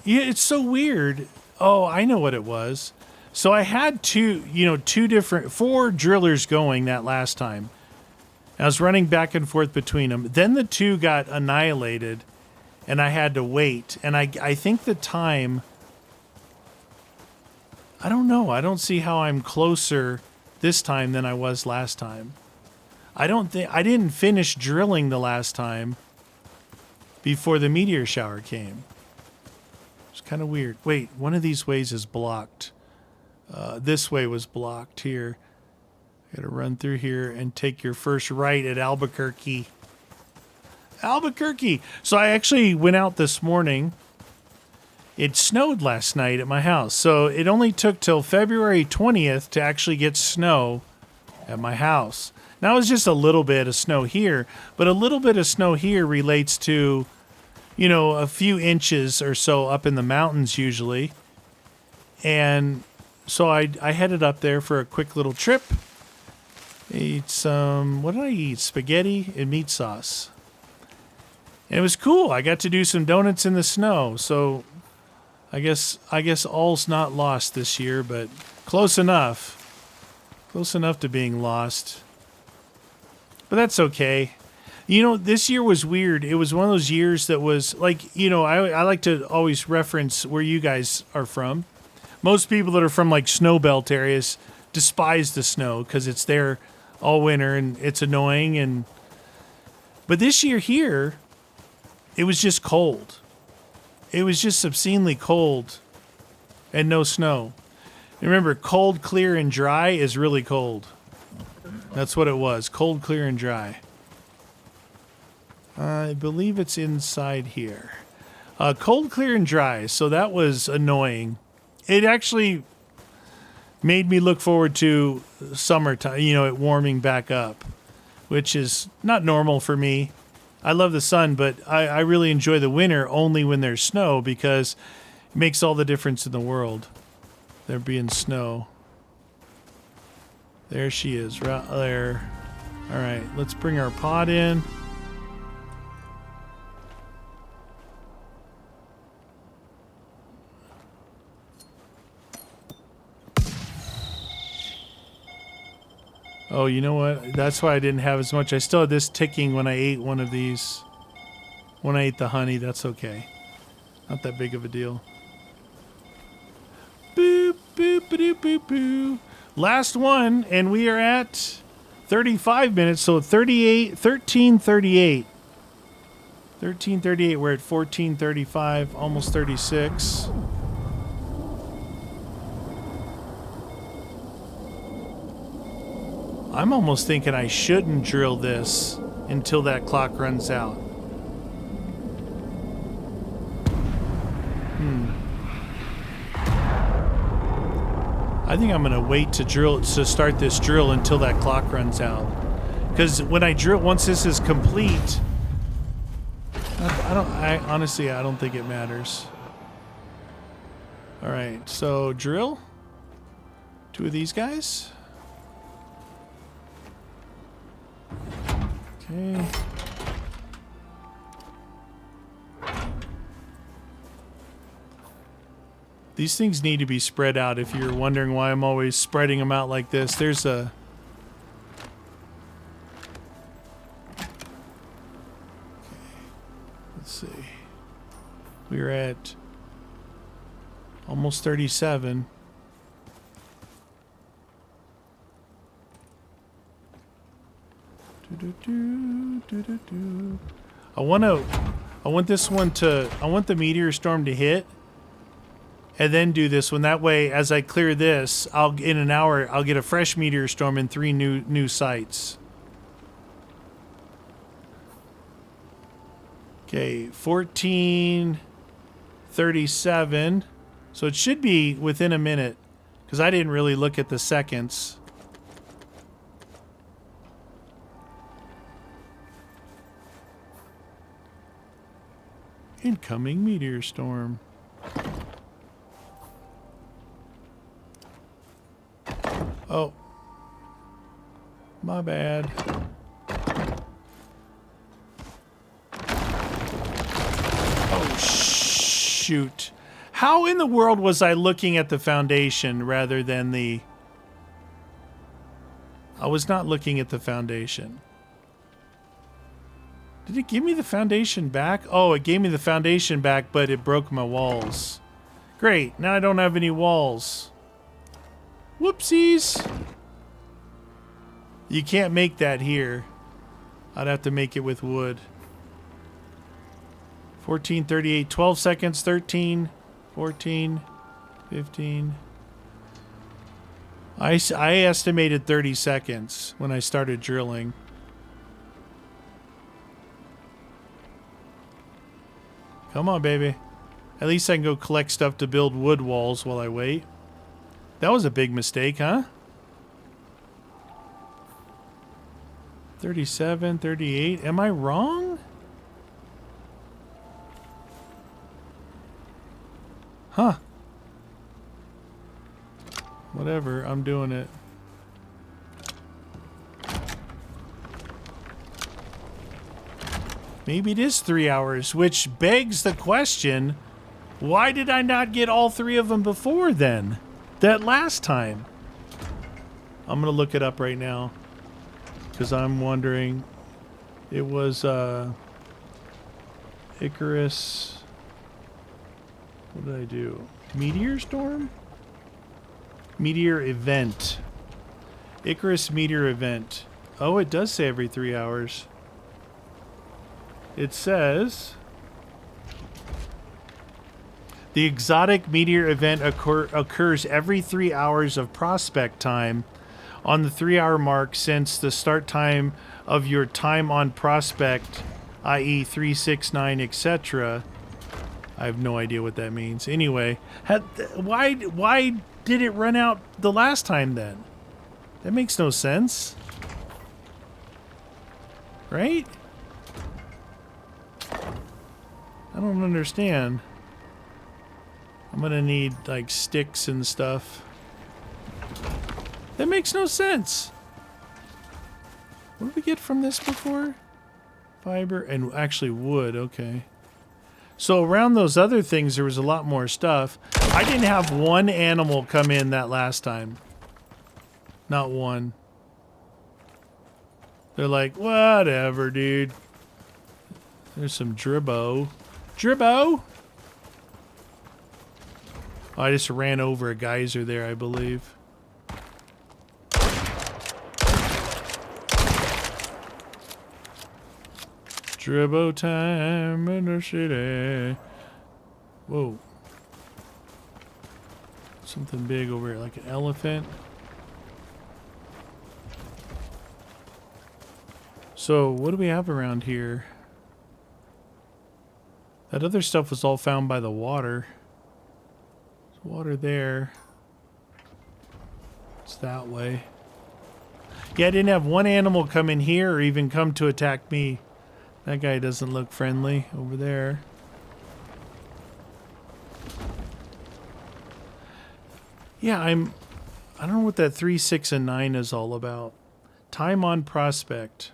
Speaker 1: it's so weird. Oh, I know what it was. So I had four drillers going that last time. I was running back and forth between them. Then the two got annihilated, and I had to wait. And I think the time, I don't know. I don't see how I'm closer this time than I was last time. I didn't finish drilling the last time before the meteor shower came. It's kind of weird. Wait, one of these ways is blocked. This way was blocked here. Got to run through here and take your first right at Albuquerque. Albuquerque! So I actually went out this morning. It snowed last night at my house. So it only took till February 20th to actually get snow at my house. Now it was just a little bit of snow here, but a little bit of snow here relates to, a few inches or so up in the mountains usually. And so I headed up there for a quick little trip. Ate some, what did I eat? Spaghetti and meat sauce. And it was cool. I got to do some donuts in the snow. So I guess all's not lost this year, but close enough. Close enough to being lost. But that's okay. This year was weird. It was one of those years that was like, I like to always reference where you guys are from. Most people that are from like snow belt areas despise the snow because it's there all winter and it's annoying. But this year here, it was just cold. It was just obscenely cold and no snow. And remember, cold, clear, and dry is really cold. That's what it was. Cold, clear, and dry. I believe it's inside here. Cold, clear, and dry. So that was annoying. It actually made me look forward to summertime, it warming back up, which is not normal for me. I love the sun, but I really enjoy the winter only when there's snow because it makes all the difference in the world. There being snow. There she is, right there. All right, let's bring our pod in. Oh, you know what? That's why I didn't have as much. I still had this ticking when I ate one of these. When I ate the honey, that's okay. Not that big of a deal. Boop, boop, boop, boop, boop. Last one, and we are at 35 minutes, so 13:38. 13:38, we're at 14:35, almost 36. I'm almost thinking I shouldn't drill this until that clock runs out. I think I'm gonna wait to start this drill until that clock runs out. Because when I drill, once this is complete, I honestly don't think it matters. All right, so drill. 2 of these guys. Okay. These things need to be spread out. If you're wondering why I'm always spreading them out like this, there's a... Okay. Let's see. We're at almost 37. I want this one to... I want the meteor storm to hit. And then do this one. That way, as I clear this, in an hour, I'll get a fresh meteor storm and 3 new sites. Okay, 14:37. So it should be within a minute, because I didn't really look at the seconds. Incoming meteor storm. Oh, my bad. Oh, shoot. How in the world was I looking at the foundation rather than the... I was not looking at the foundation. Did it give me the foundation back? Oh, it gave me the foundation back, but it broke my walls. Great, now I don't have any walls. Whoopsies! You can't make that here. I'd have to make it with wood. 14:38, 12 seconds, 13, 14, 15. I estimated 30 seconds when I started drilling. Come on, baby. At least I can go collect stuff to build wood walls while I wait. That was a big mistake, huh? 37, 38. Am I wrong? Huh. Whatever, I'm doing it. Maybe it is 3 hours, which begs the question, why did I not get all 3 of them before then? That last time. I'm gonna look it up right now, because I'm wondering. It was Icarus. What did I do? Meteor storm? Meteor event. Icarus meteor event. Oh, it does say every 3 hours. It says... The exotic meteor event occurs every 3 hours of prospect time on the 3-hour mark since the start time of your time on prospect, i.e. 369, etc. I have no idea what that means. Anyway, why did it run out the last time then? That makes no sense. Right? I don't understand. I'm gonna need, like, sticks and stuff. That makes no sense. What did we get from this before? Fiber and actually wood, okay. So around those other things, there was a lot more stuff. I didn't have one animal come in that last time. Not one. They're like, whatever, dude. There's some dribbo. Dribbo! Oh, I just ran over a geyser there, I believe. Dribbo time in the city. Whoa. Something big over here, like an elephant. So, what do we have around here? That other stuff was all found by the water. There's water there. It's that way. Yeah, I didn't have one animal come in here or even come to attack me. That guy doesn't look friendly over there. Yeah, I don't know what that 3, 6, and 9 is all about. Time on prospect.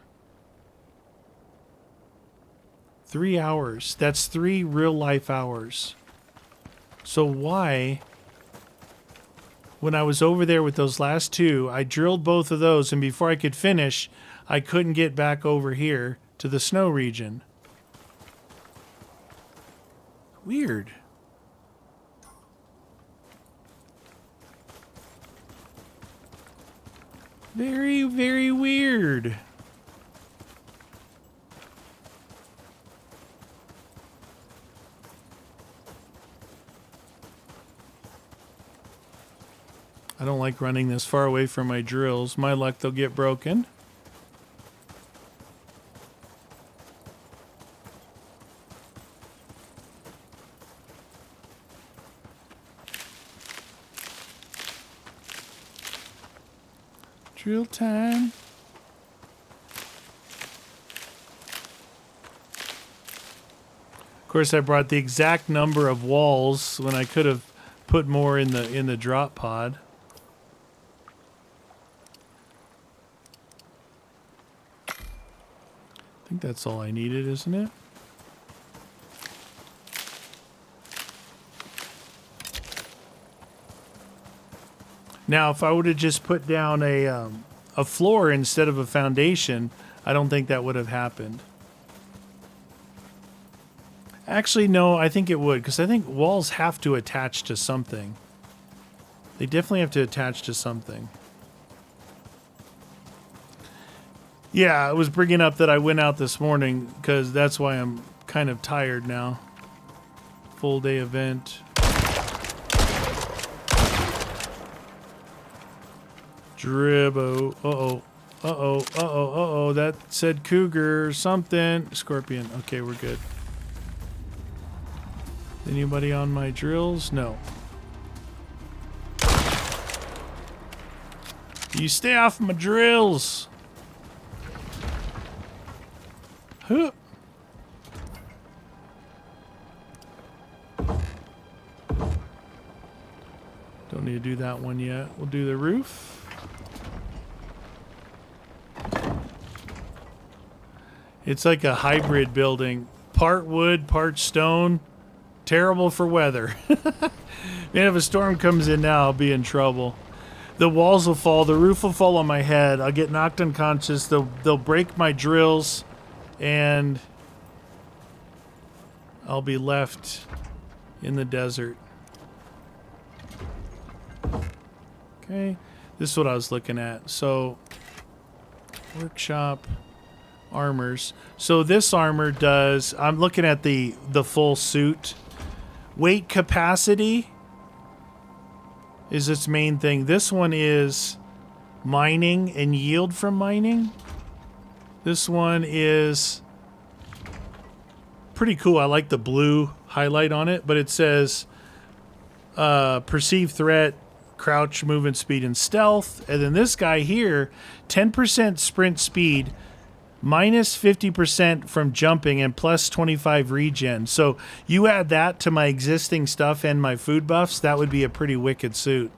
Speaker 1: 3 hours. That's 3 real life hours. So why, when I was over there with those last 2, I drilled both of those, and before I could finish, I couldn't get back over here to the snow region. Weird. Very, very weird. I don't like running this far away from my drills. My luck, they'll get broken. Drill time. Of course, I brought the exact number of walls when I could have put more in the drop pod. I think that's all I needed, isn't it? Now, if I would have just put down a floor instead of a foundation, I don't think that would have happened. Actually, no, I think it would, because I think walls have to attach to something. They definitely have to attach to something. Yeah, I was bringing up that I went out this morning, because that's why I'm kind of tired now. Full day event. Dribbo. Uh-oh. Uh-oh. Uh-oh. Uh-oh. That said cougar or something. Scorpion. Okay, we're good. Anybody on my drills? No. You stay off my drills. Huh. Don't need to do that one yet. We'll do the roof. It's like a hybrid building. Part wood, part stone. Terrible for weather. Man, if a storm comes in now, I'll be in trouble. The walls will fall. The roof will fall on my head. I'll get knocked unconscious. They'll break my drills. And I'll be left in the desert. Okay. This is what I was looking at. So, workshop... armors. So this armor does, I'm looking at the full suit. Weight capacity is its main thing. This one is mining and yield from mining. This one is pretty cool. I like the blue highlight on it, but it says perceived threat, crouch, movement speed, and stealth. And then this guy here, 10% sprint speed, minus 50% from jumping, and plus 25 regen. So you add that to my existing stuff and my food buffs, that would be a pretty wicked suit.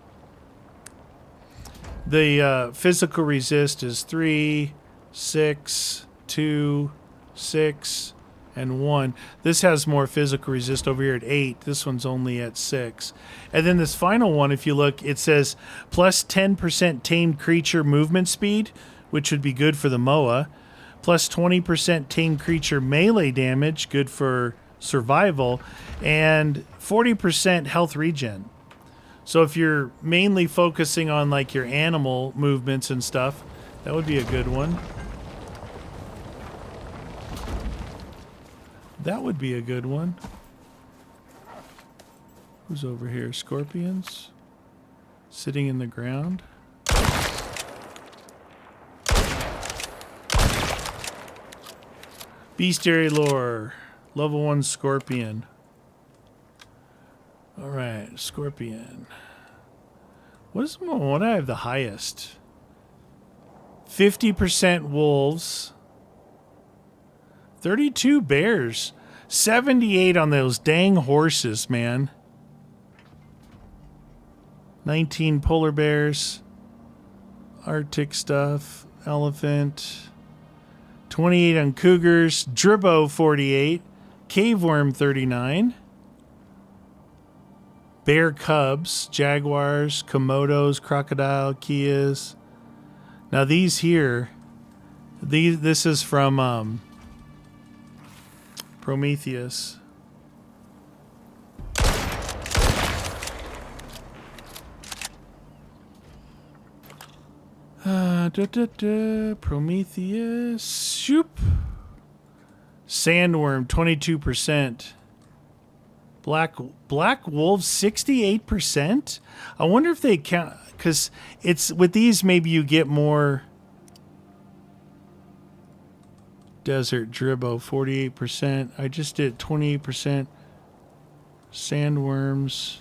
Speaker 1: The physical resist is 3, 6, 2, 6, and 1. This has more physical resist over here at 8. This one's only at 6. And then this final one, if you look, it says plus 10% tamed creature movement speed, which would be good for the MOA. Plus 20% tamed creature melee damage, good for survival, and 40% health regen. So if you're mainly focusing on like your animal movements and stuff, that would be a good one. That would be a good one. Who's over here? Scorpions? Sitting in the ground? Bestiary lore. Level 1 scorpion. Alright, scorpion. What do I have the highest? 50% wolves. 32 bears. 78 on those dang horses, man. 19 polar bears. Arctic stuff. Elephant. 28 on cougars. Dribbo 48. Caveworm 39. Bear cubs. Jaguars. Komodos. Crocodile. Kias. Now these here. This is from Prometheus. Prometheus. Shoop. Sandworm, 22%. Black wolves, 68%. I wonder if they count, because it's with these. Maybe you get more. Desert Dribbo, 48%. I just did 28%. Sandworms.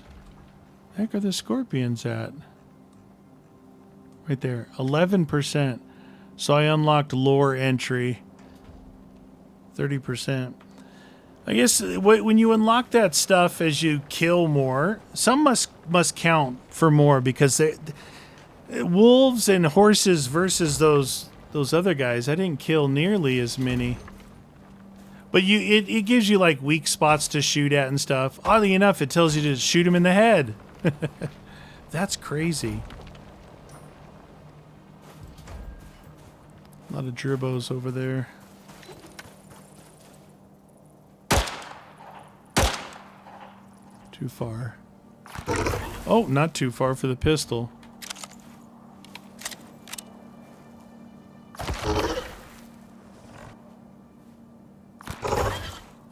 Speaker 1: The heck are the scorpions at? Right there, 11%. So I unlocked lore entry, 30%. I guess when you unlock that stuff as you kill more, some must count for more, because wolves and horses versus those other guys, I didn't kill nearly as many. But it gives you like weak spots to shoot at and stuff. Oddly enough, it tells you to shoot them in the head. That's crazy. A lot of Dribbos over there. Too far. Oh, not too far for the pistol.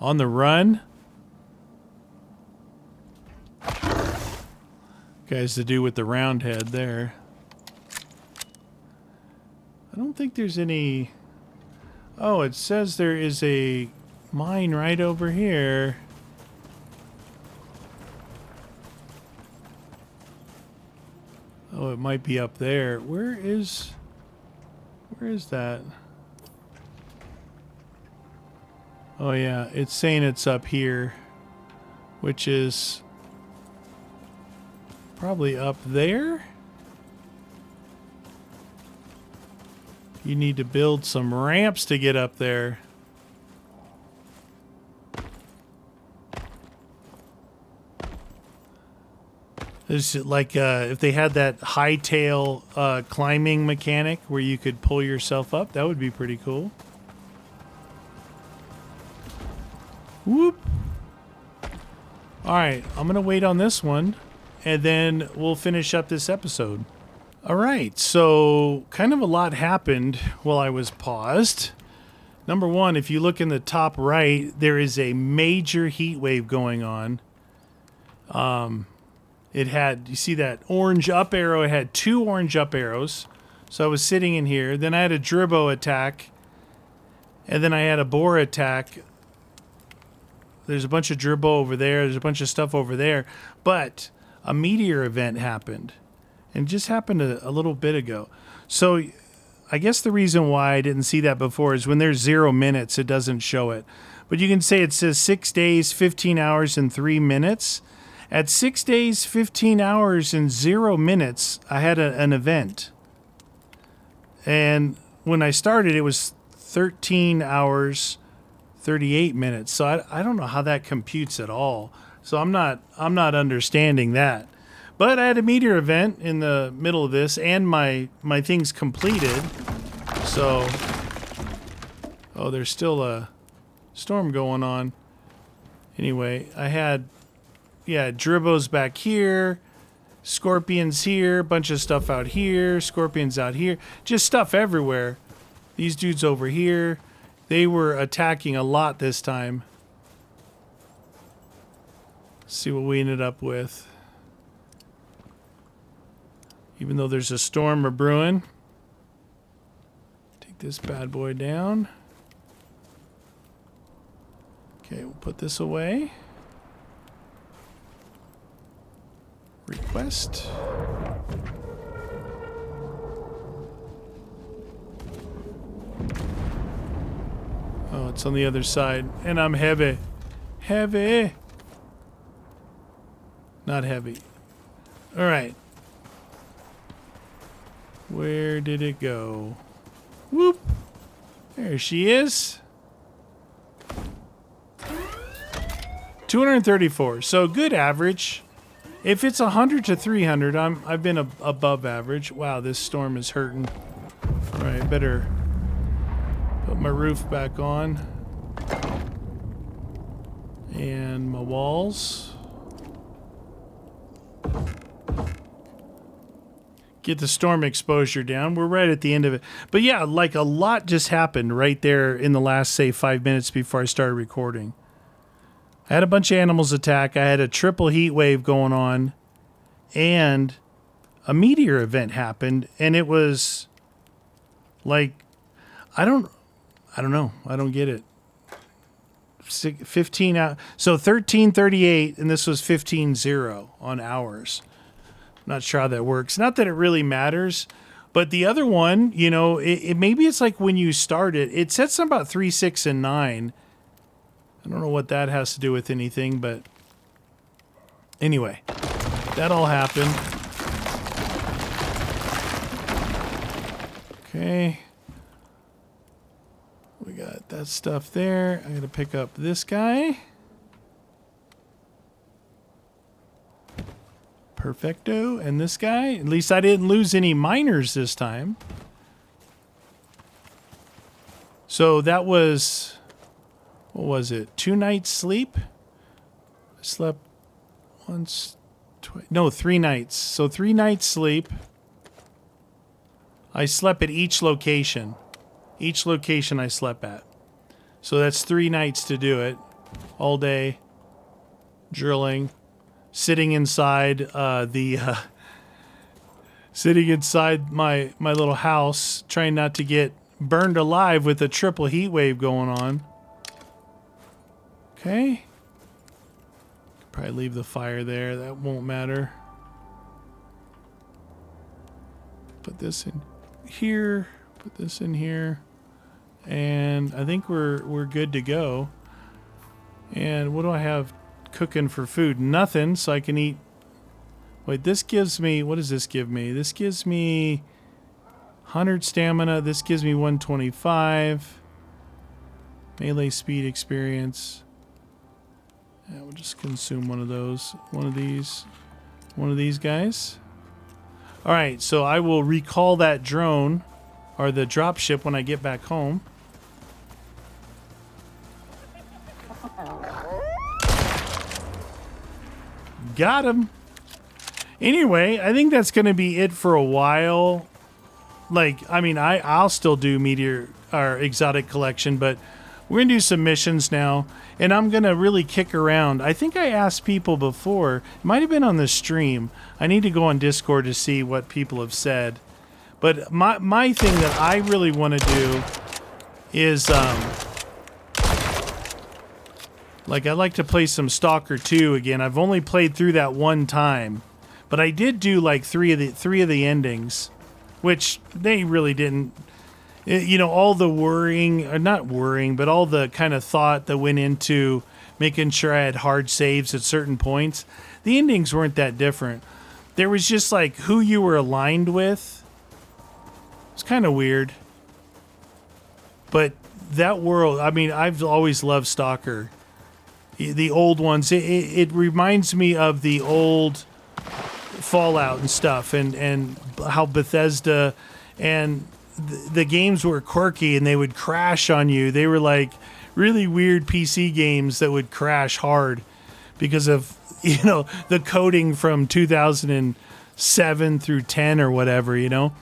Speaker 1: On the run. Guys to do with the round head there. I don't think there's any... Oh, it says there is a mine right over here. Oh, it might be up there. Where is that? Oh yeah, it's saying it's up here, which is probably up there. You need to build some ramps to get up there. It's like if they had that hightail climbing mechanic where you could pull yourself up, that would be pretty cool. Whoop. All right, I'm going to wait on this one, and then we'll finish up this episode. All right, so kind of a lot happened while I was paused. Number one, if you look in the top right, there is a major heat wave going on. It had, you see that orange up arrow? It had 2 orange up arrows. So I was sitting in here. Then I had a Dribbo attack. And then I had a boar attack. There's a bunch of Dribbo over there. There's a bunch of stuff over there. But a meteor event happened. And it just happened a little bit ago. So I guess the reason why I didn't see that before is when there's 0 minutes, it doesn't show it. But you can say it says 6 days, 15 hours, and 3 minutes. At 6 days, 15 hours, and 0 minutes, I had an event. And when I started, it was 13 hours, 38 minutes. So I don't know how that computes at all. So I'm not understanding that. But I had a meteor event in the middle of this, and my thing's completed. So, oh, there's still a storm going on. Anyway, I had, yeah, Dribbos back here, scorpions here, bunch of stuff out here, scorpions out here, just stuff everywhere. These dudes over here, they were attacking a lot this time. Let's see what we ended up with. Even though there's a storm brewing. Take this bad boy down. Okay, we'll put this away. Request. It's on the other side. And I'm heavy. Heavy. Not heavy. Alright. Where did it go? Whoop. There she is. 234. So good average. If it's 100 to 300, I've been above average. Wow, this storm is hurting. All right, better put my roof back on. And my walls. Get the storm exposure down. We're right at the end of it. But yeah, like a lot just happened right there in the last, say, 5 minutes before I started recording. I had a bunch of animals attack. I had a triple heat wave going on. And a meteor event happened. And it was like, I don't know. I don't get it. 15 out. So 1338, and this was 15-0 on hours. Not sure how that works. Not that it really matters, but the other one, you know, it maybe it's like when you start it. It said something about 3, 6, and 9. I don't know what that has to do with anything, but anyway, that all happened. Okay. We got that stuff there. I'm going to pick up this guy. Perfecto. And this guy. At least I didn't lose any miners this time. So that was, what was it? 2 nights sleep? I slept once, twice. No, 3 nights. So 3 nights sleep. I slept at each location. Each location I slept at. So that's 3 nights to do it. All day. Drilling. Sitting inside sitting inside my little house, trying not to get burned alive with a triple heat wave going on. Okay. Probably leave the fire there. That won't matter. Put this in here. Put this in here. And I think we're good to go. And what do I have cooking for food? Nothing, so I can eat. Wait, this gives me, what does this give me? This gives me 100 stamina. This gives me 125 melee speed experience. Yeah, we'll just consume one of those. One of these guys. All right, so I will recall that drone or the dropship when I get back home. Got him. Anyway, I think that's going to be it for a while. Like, I mean, I'll still do meteor or exotic collection, but we're going to do some missions now, and I'm going to really kick around. I think I asked people before. It might have been on the stream. I need to go on Discord to see what people have said. But my thing that I really want to do is like, I'd like to play some Stalker 2 again. I've only played through that one time. But I did do like three of the endings, which they really didn't, you know, all the worrying, or not worrying, but all the kind of thought that went into making sure I had hard saves at certain points. The endings weren't that different. There was just like who you were aligned with. It's kind of weird. But that world, I mean, I've always loved Stalker. The old ones, it reminds me of the old Fallout and stuff, and how Bethesda and the games were quirky and they would crash on you. They were like really weird PC games that would crash hard because of, you know, the coding from 2007 through 10 or whatever, you know.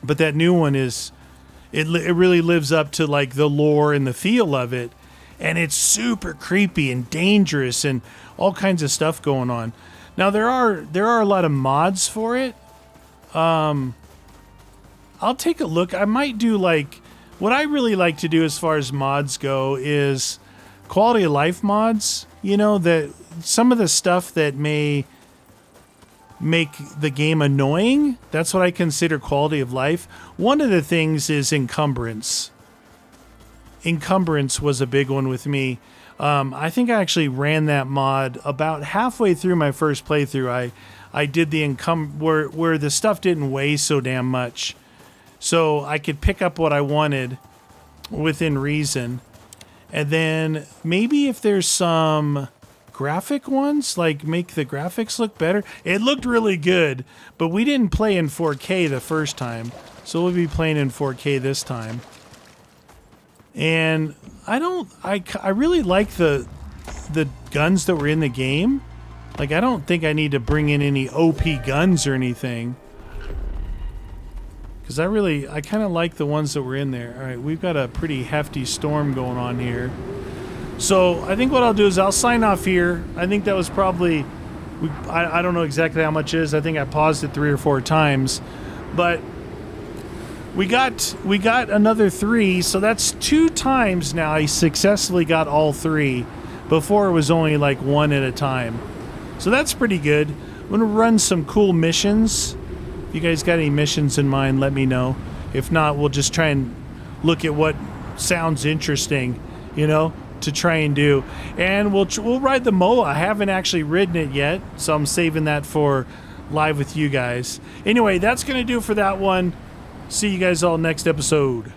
Speaker 1: But that new one is, it really lives up to like the lore and the feel of it, and it's super creepy and dangerous and all kinds of stuff going on. Now there are a lot of mods for it. I'll take a look. I might do like, what I really like to do as far as mods go is quality of life mods. You know, that some of the stuff that may make the game annoying, that's what I consider quality of life. One of the things is encumbrance. encumbrance was a big one with me. I think I actually ran that mod about halfway through my first playthrough. I did the where the stuff didn't weigh so damn much, so I could pick up what I wanted within reason. And then maybe if there's some graphic ones, like make the graphics look better. It looked really good, but we didn't play in 4K the first time, so we'll be playing in 4K this time. And I really like the guns that were in the game. Like, I don't think I need to bring in any OP guns or anything, because I kind of like the ones that were in there. All right, we've got a pretty hefty storm going on here. So I think what I'll do is I'll sign off here. I think that was probably, I don't know exactly how much it is. I think I paused it 3 or 4 times, but we got another 3, so that's 2 times now I successfully got all 3. Before it was only like 1 at a time. So that's pretty good. I'm going to run some cool missions. If you guys got any missions in mind, let me know. If not, we'll just try and look at what sounds interesting, you know, to try and do. And we'll ride the MOA. I haven't actually ridden it yet, so I'm saving that for live with you guys. Anyway, that's going to do it for that one. See you guys all next episode.